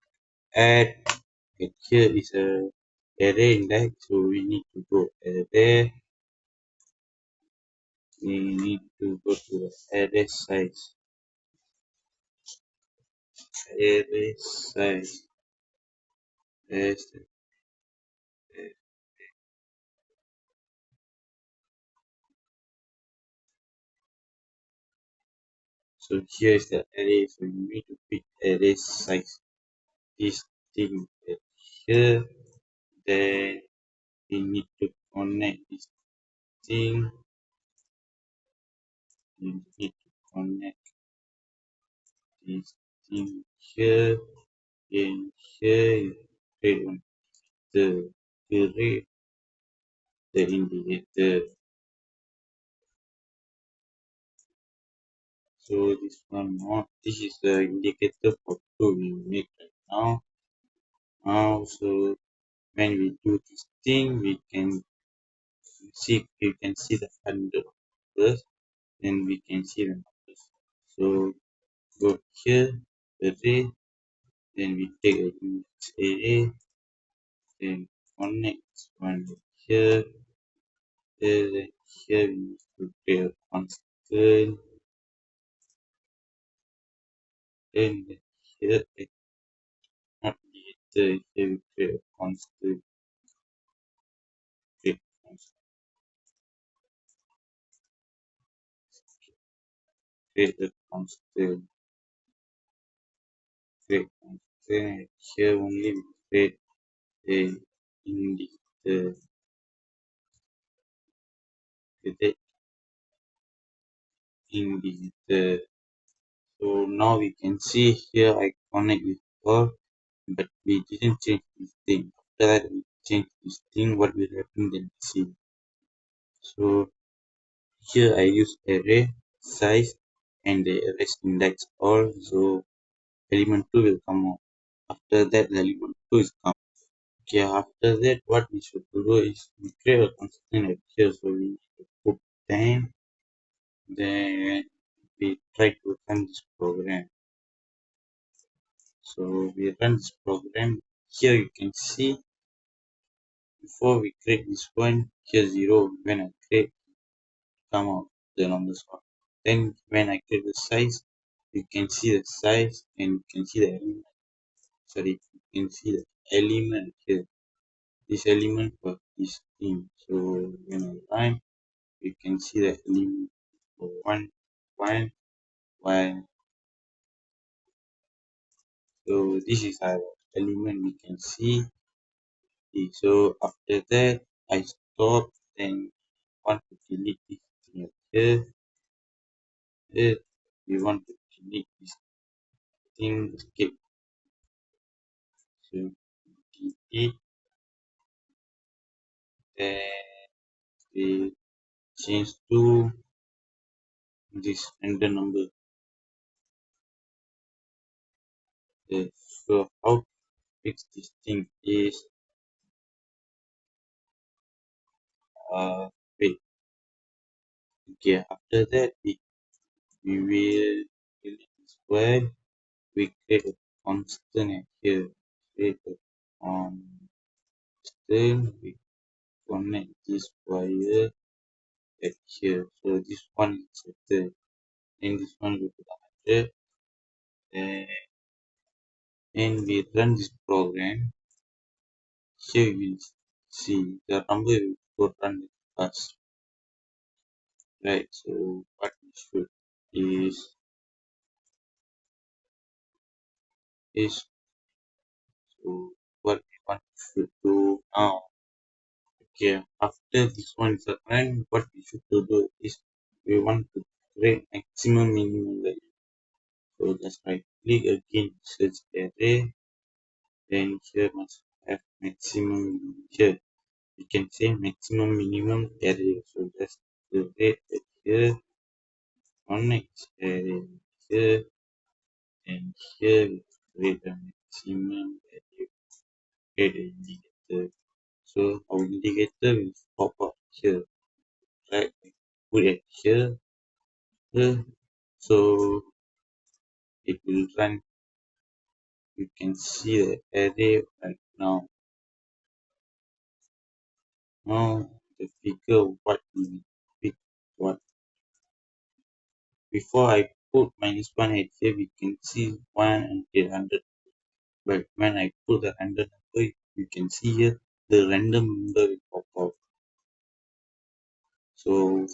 add it. Here is a array index, so we need to go array. We need to go to the array size. Array size. Yes. So here is the array. So you need to pick array size. This thing at here. Then we need to connect this thing. You need to connect this thing here. And here you create one the create the indicator. So this one not. This is the indicator for two we make right now. Now so when we do this thing, we can see the 100 numbers, then we can see the numbers. So go here, array, then we take a index array, then connect one here, then here we need to create a constant, then here not here we create a constant, create constant, create a constant, create constant, here only we create a indicator, create indicator. So now we can see here I connect with all, but we didn't change this thing. After that we change this thing, what will happen then we see. So here I use array size and the array index all, so element 2 will come out. After that the element 2 is come. Okay, after that what we should do is we create a constant at here, so we need to put 10, then we try to run this program. So we run this program. Here you can see before we create this one, here 0 when I create come out the numbers one. Then when I create the size, you can see the size and you can see the element. Sorry, you can see the element here. This element for this thing. So when I run, you can see the element for one, one. So this is our element we can see. Okay, so after that I stop, then want to delete this thing here. Here we want to delete this thing escape. So delete, then we change to this random number. So how to fix this thing is wait. Okay, after that we will delete this one. We create a constant here. Create a constant. We connect this wire at here. So this one is settled. Then this one will be 100. Then when we run this program, here you will see the number will go run fast. Right. So what we should is so what we want to do now. Okay, after this one is run, what we should do is we want to create maximum minimum value. So just right click again, search array, then here must have maximum. Here we can say maximum minimum array. So just create it here on next array here, and here we create a maximum value, create an indicator. So our indicator will pop up here, right? Put it here, so it will run. You can see the array right now. Now the figure what we pick what. Before I put -1 at here, we can see 1 until 100. But when I put the random number, you can see here the random number will pop out. So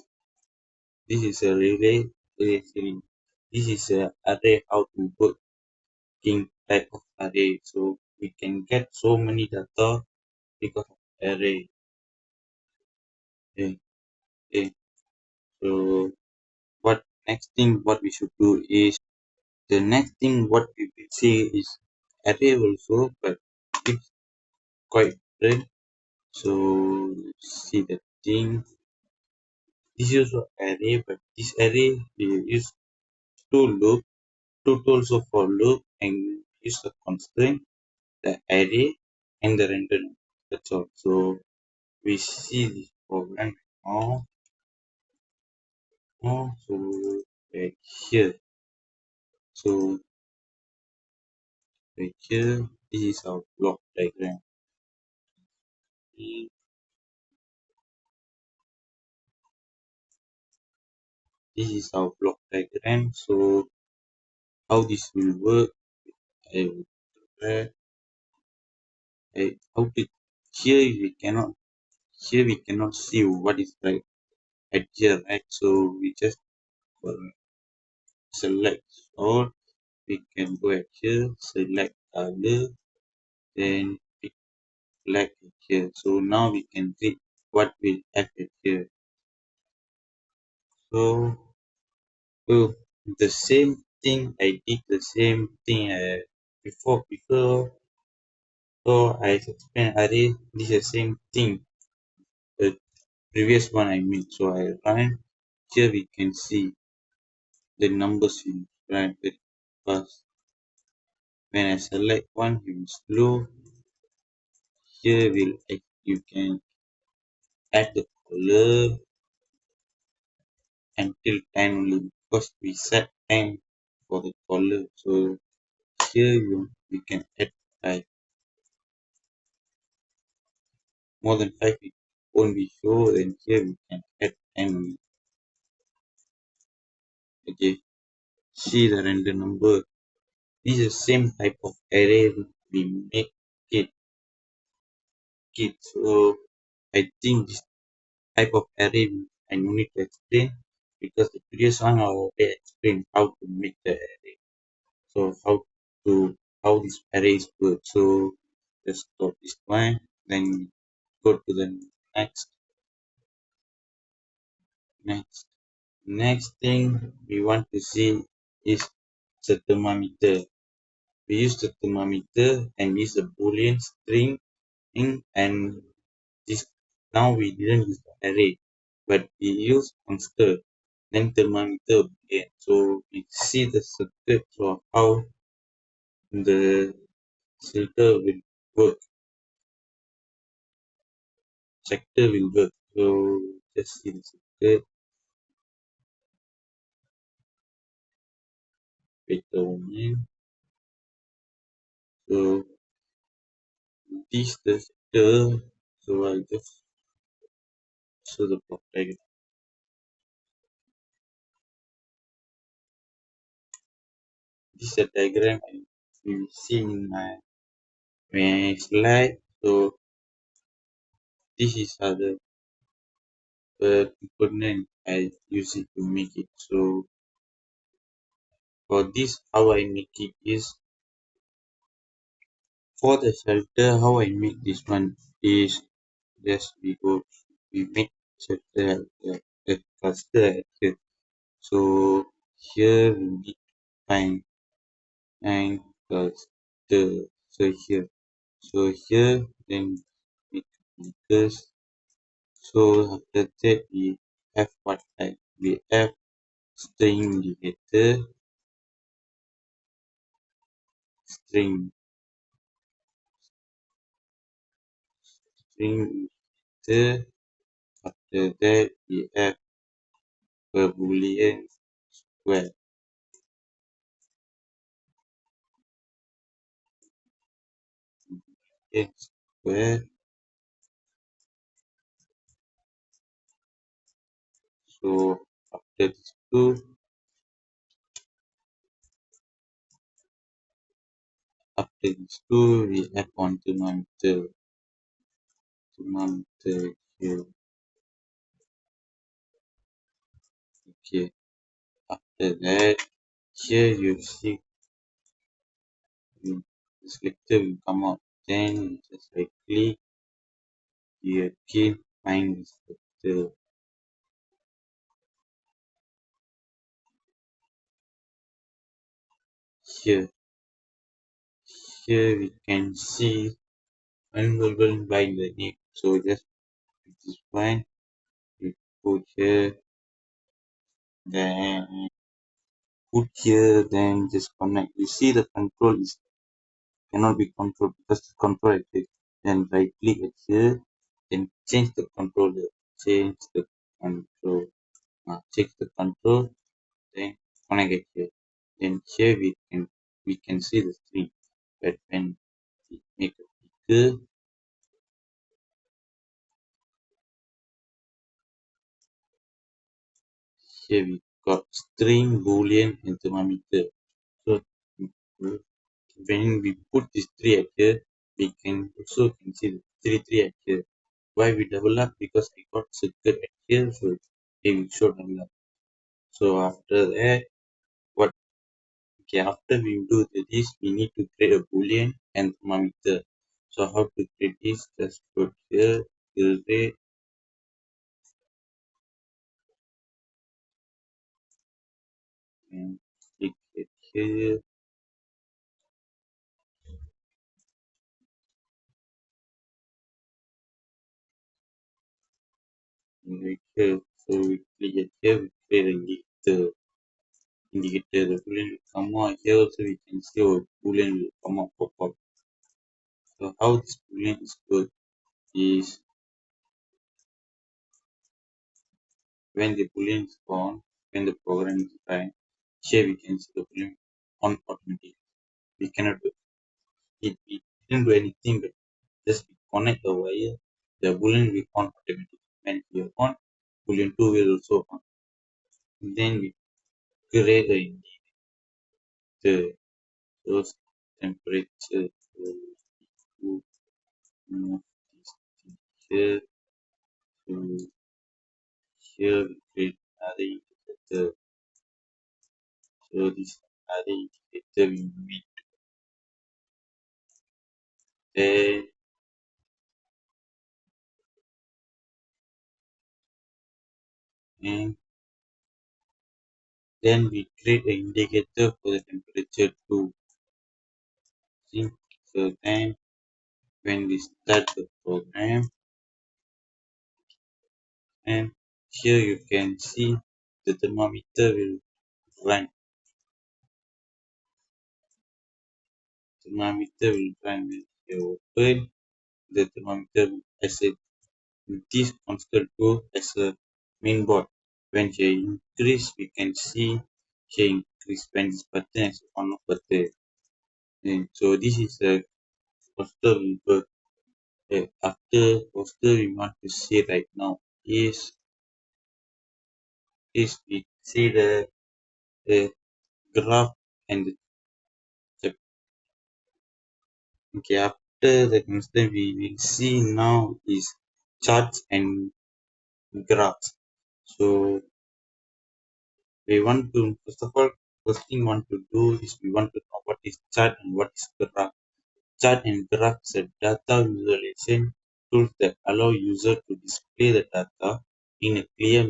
this is a sorry, this is a array how to working type of array. So we can get so many data because of array. Okay, okay. So what next thing what we should do is the next thing what we will say is array also, but it's quite different. So let's see the thing. This is also array, but this array we use two loop, two tools of for loop, and use the constraint, the array, and the render. That's all. So we see this program now. So right here. So right here, this is our block diagram. This is our block diagram. So how this will work? I will prepare. How to here we cannot see what is right at here, right? So we just select all. We can go at here, select color, then pick black at here. So now we can read what we have at here. So, so the same thing I did the same thing before. So I explained array. This is the same thing. The previous one I made. So I run. Here we can see the numbers in run very fast. When I select one, it will slow. Here will you can add the color until 10 only because we set 10 for the color. So here we can add like more than 5 it won't be show, then here we can add and okay, see the random number. This is the same type of array we make it. So I think this type of array I no need to explain because the previous one I already explained how to make the array. So to how this arrays work. So let's stop this one. Then go to the next next next thing we want to see is the thermometer. We use the thermometer and use a boolean string in and this now we didn't use the array but we use conster then thermometer again. So we see the circuit of how the filter will work, sector will work. So just see the circuit, wait a moment. So this the sector. So I just show the block diagram. This is a diagram you will see in my slide. So this is the component I use it to make it. So for this, how I make it is for the shelter. How I make this one is just we make shelter the cluster here. So here we need to find cluster. So here, then we because so after that we have what type? We have string indicator, string string indicator. After that we have a boolean square. Boolean square. So after this two we have one thermometer here. Okay. After that here you see the selector will come up. Then just right click you again find the selector. Here we can see unavailable by the name. So just this one we put here, then put here, then just connect. You see the control is cannot be controlled because the control I click. Then right click at here, then change the controller, change the control, change the control, then connect it here. Then here we can see the string. But when we make it bigger, here we got string, boolean, and thermometer. So when we put this three at here, we can also can see the three at here. Why we double up? Because I got circle at here, so it will show double up. So after that, what? Okay, after we do this, we need to create a boolean and thermometer. So how to create this? Just put here, rate, and click it here. And right here. So we click it here, we create an indicator. The boolean will come out here. Also we can see our boolean will come out pop up. So how this boolean is good is when the boolean is on, when the program is running, here we can see the boolean on automatically. we cannot do it. We didn't do anything but just we connect the wire, the boolean will on automatically. When we on, boolean 2 will also on. Then we create the first temperature. So we move this thing here to here, we create another indicator. So this other indicator we meet there, and then we create an indicator for the temperature too. See, so then when we start the program, and here you can see the thermometer will run. Thermometer will run when you open the thermometer as a this constant go as a main board. When you increase, we can see here increase when this button is on off button. And so this is a poster we work. After poster we want to see right now is we see the graph and the chap- okay, after that instant we will see now is charts and graphs. So we want to first of all first thing want to do is we want to know what is chart and what is graph. Chart and graph are data visualization tools that allow user to display the data in a clear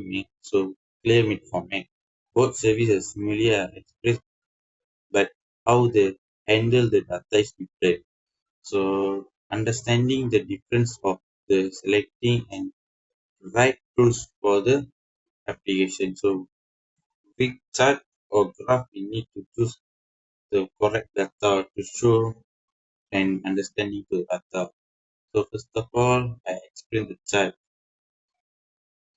made format. Both services similarly are expressed, but how they handle the data is different. So understanding the difference of the selecting and right tools for the application. So with chart or graph, we need to choose the correct data to show and understanding the data. So first of all, I explain the chart.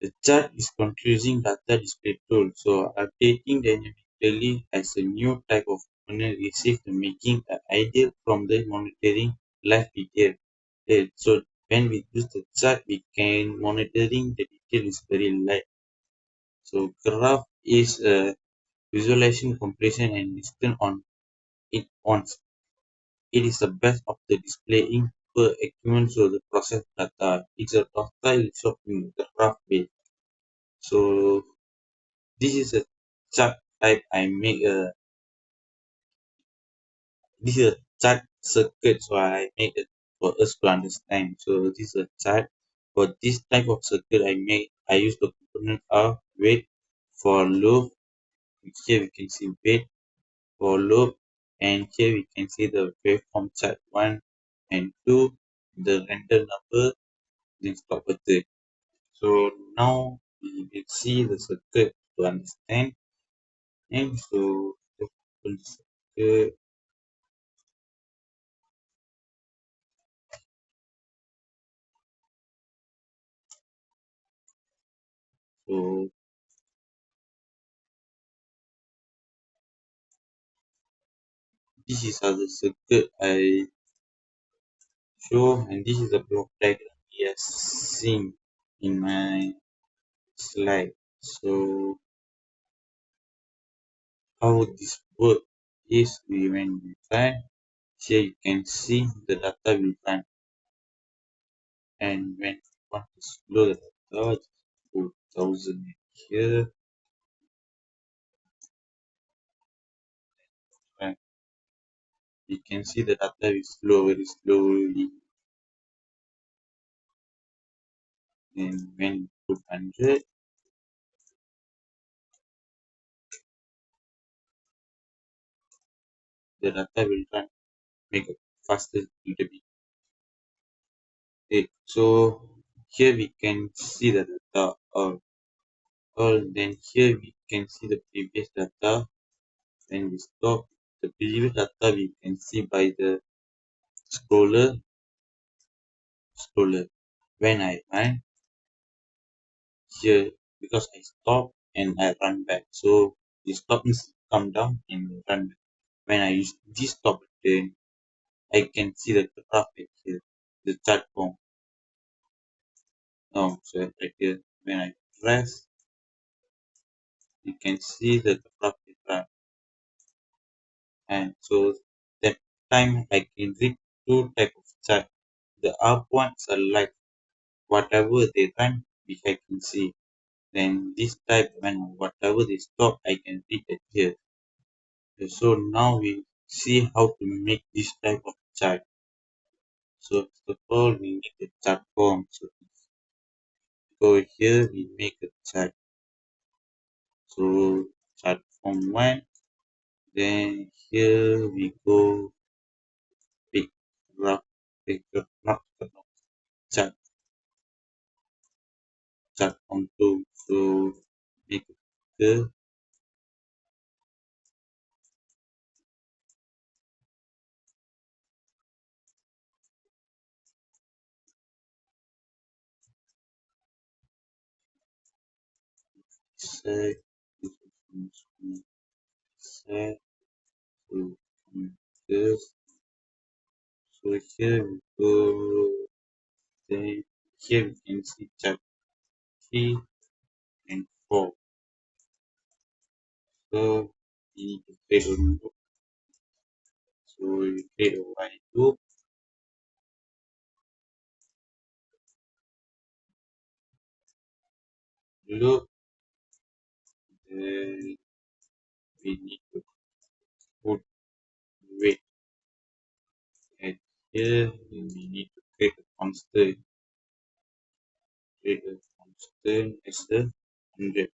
The chart is confusing data display tool. So updating dynamically as a new type of component receives the making ideal from the monitoring live detail. So when we use the chart, we can monitoring the detail is very live. So graph is a visualization compression and distance on it once. It is the best of the displaying per equipment so the process data. It's a docile shop in the graph base. So this is a chart type I make a this is a chart circuit so I make it for us to understand. So this is a chart for this type of circuit I use the component of weight for loop. Here we can see weight for loop and here we can see the waveform chart 1 and 2, the random number, then stop button. So now we will see the circuit to understand. And so the circuit. So this is how the circuit I show, and this is the block diagram we have seen in my slide. So how this work is when we run, here you can see the data will run, and when you want to slow the data, just put 1000 here, and you can see the data will slow very slowly. And when you put 100, the data will run, make it faster little bit. Okay, so here we can see the data all then here we can see the previous data. When we stop the previous data we can see by the scroller. When I run here because I stop and I run back. So the stop means come down and run back. When I use this stop then I can see the graph right here, the chart form. Now, so right here, when I press, you can see that the graph is run. And so that time I can read two type of chart. The up ones are like whatever they run, which I can see. Then this type, when whatever they stop, I can read it here. So now we see how to make this type of chart. So first of all, we need a chart form. So go here, we make a chart. So chart form one. Then here we go pick graph, pick graph, not chart, chart form two. So make it here. Set, set, so this. So here we go. Then here we can see chart 3 and 4. So we need to create a loop. So we create a while loop. Loop. Then we need to put weight at here. Then we need to create a constant. Create a constant as a 100.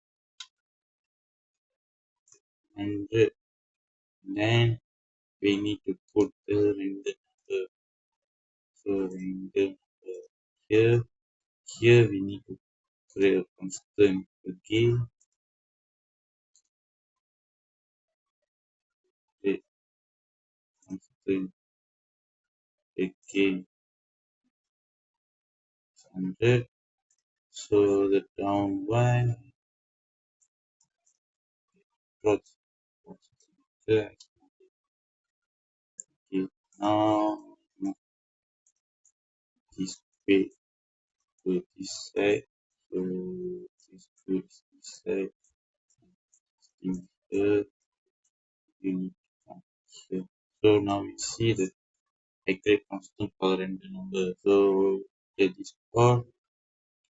100. Then we need to put the render number. So render number here. Here we need to create a constant again. Create constant again 100. So the down one plot okay. Now move this way to this side. So this to this side. In here you need to come here. So now we see that I create constant for random number. So get this part.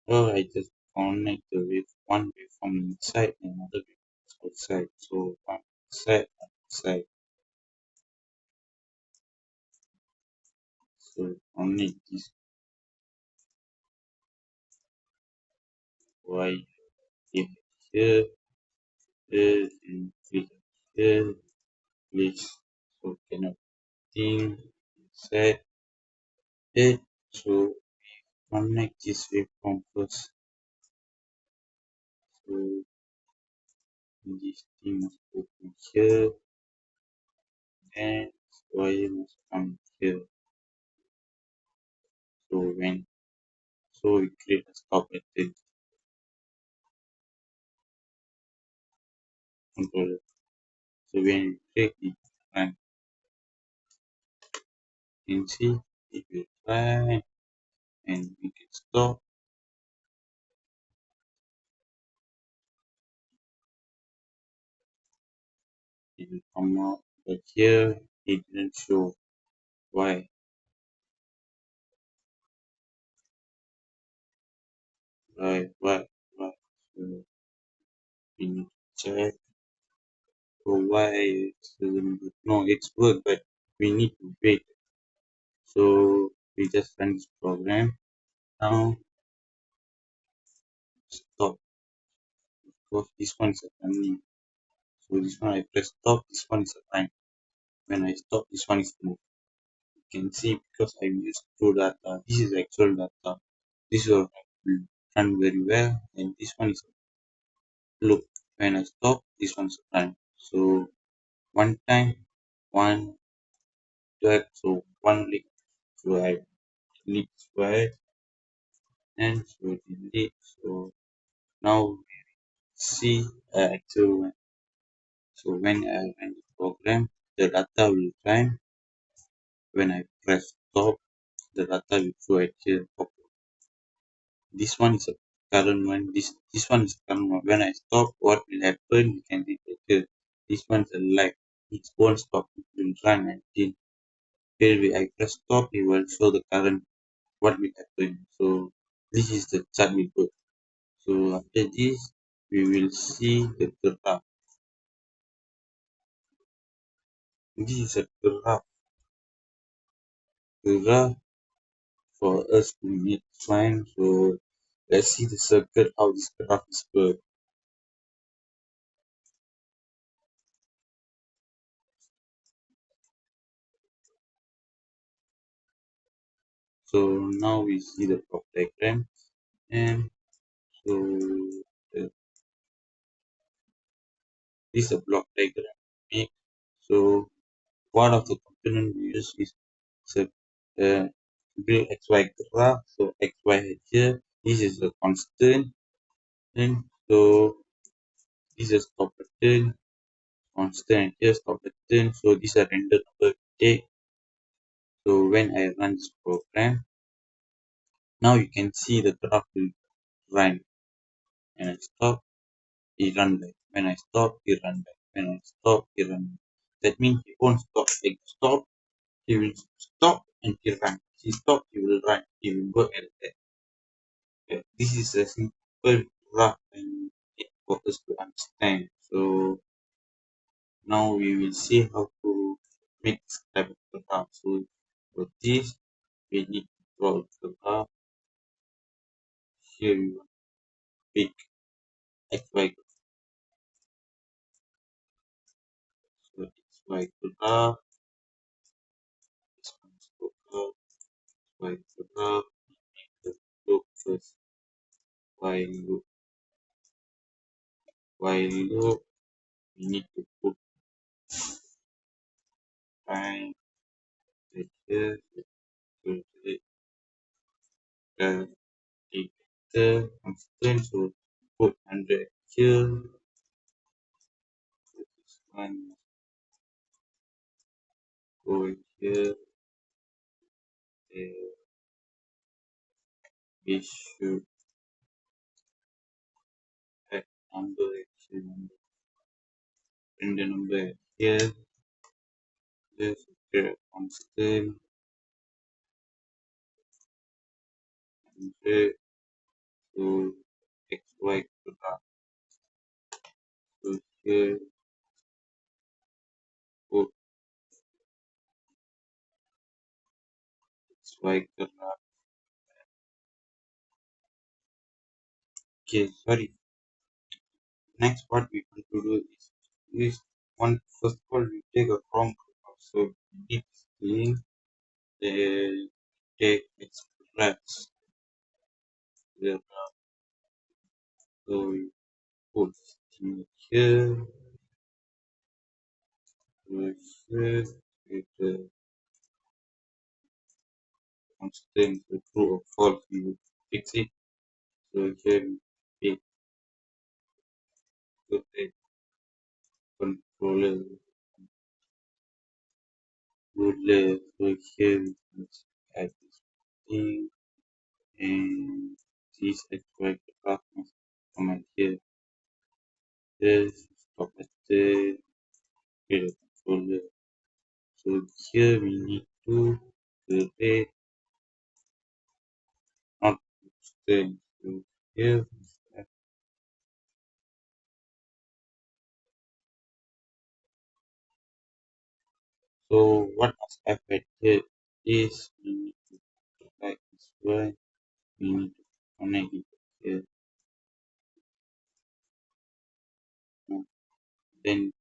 Oh, I just connect the wave one waveform inside and another waveform outside. So one side, outside. So connect this Y here, here, and click here, please. So cannot think inside it. So connect this waveform first. So this thing must open here and Y must come here. So when so we create a stop button controller. So when you click it and you can see it will try and we can stop. It will come out, but here it didn't show. Why? Why? Why? So we need to check. So why it's no, it's good, but we need to wait. So we just run this program. Now stop. Because this one is running. So this one I press stop. This one is a time. When I stop, this one is move. You can see because I used true data. This is actual data. This will run very well, and this one is look. When I stop, this one's time. So one time, one that so one leak. So I delete square and so delete. So now see actual one. So when I run the program, the data will run When I press stop, the data will show at here. This one is a current one. This one is current one. When I stop, what will happen? You can read it here. This one's a light. It won't stop. It will run until here I press stop. It will show the current. What will happen? So this is the chart we put. So after this, we will see the graph. This is a graph for us to make fine. So let's see the circuit how this graph is work. So now we see the block diagram, and so uh, this is a block diagram make. So one of the component we use is build xy graph. So xy here, this is the constant, and so this is stop button, constant here, stop button. So these are random number take. So when I run this program, now you can see the graph will run. When I stop, it run back. When I stop, it run back. When I stop, it run back. That means he won't stop. Like stop, he will stop and he run. He stop, he will run. He will go at that. This is a simple graph and it for us to understand. So now we will see how to make this type of graph. So for this, we need to draw the graph. Here we want to pick XY. So XY graph. This one is graph. XY graph. The loop first. While loop. While loop, we need to put time right here. So the dictator constant. So put 100 here. This one go here. Uh, we should add number actually number. Print the number here. This constant 100 to xy graph. So here put xy graph. Okay, sorry. Next, what we want to do is one first of all we take a wrong graph. So deep clean the take express the graph. So we put here, here with the constant the true or false. We will fix it. So here we take the controller ruler. So here we can add this thing and this xy graph must come out here. This stop at the controller. So here we need to create not string. So here so what must happen here is we need to like this one. We need to connect it here. Then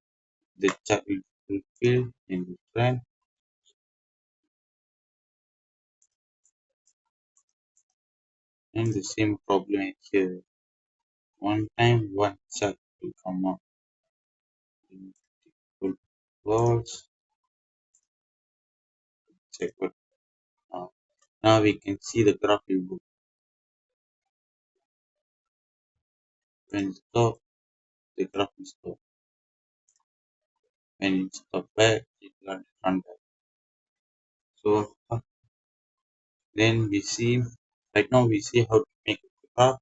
the chat will fulfill and we run. And the same problem here. One time one chat will come up. Full false. Check what now. Now we can see the graph will go. When it stop, the graph will stop. When it stop back, it will run back. So then we see right now we see how to make a graph,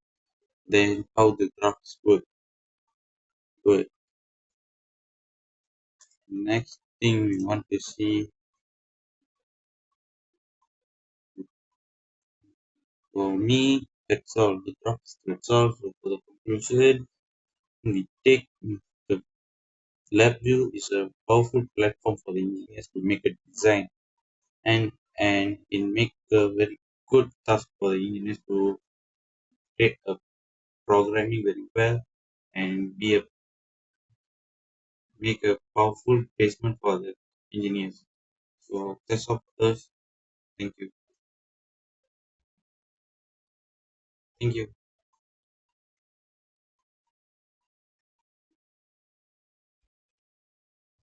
then how the graphs work. Good. Next thing we want to see for me, that's all. The graphs, that's all. So for the conclusion, we take the LabVIEW is a powerful platform for the engineers to make a design and it make a very good task for the engineers to create a programming very well and be a make a powerful placement for the engineers. So that's all for us. Thank you. Thank you.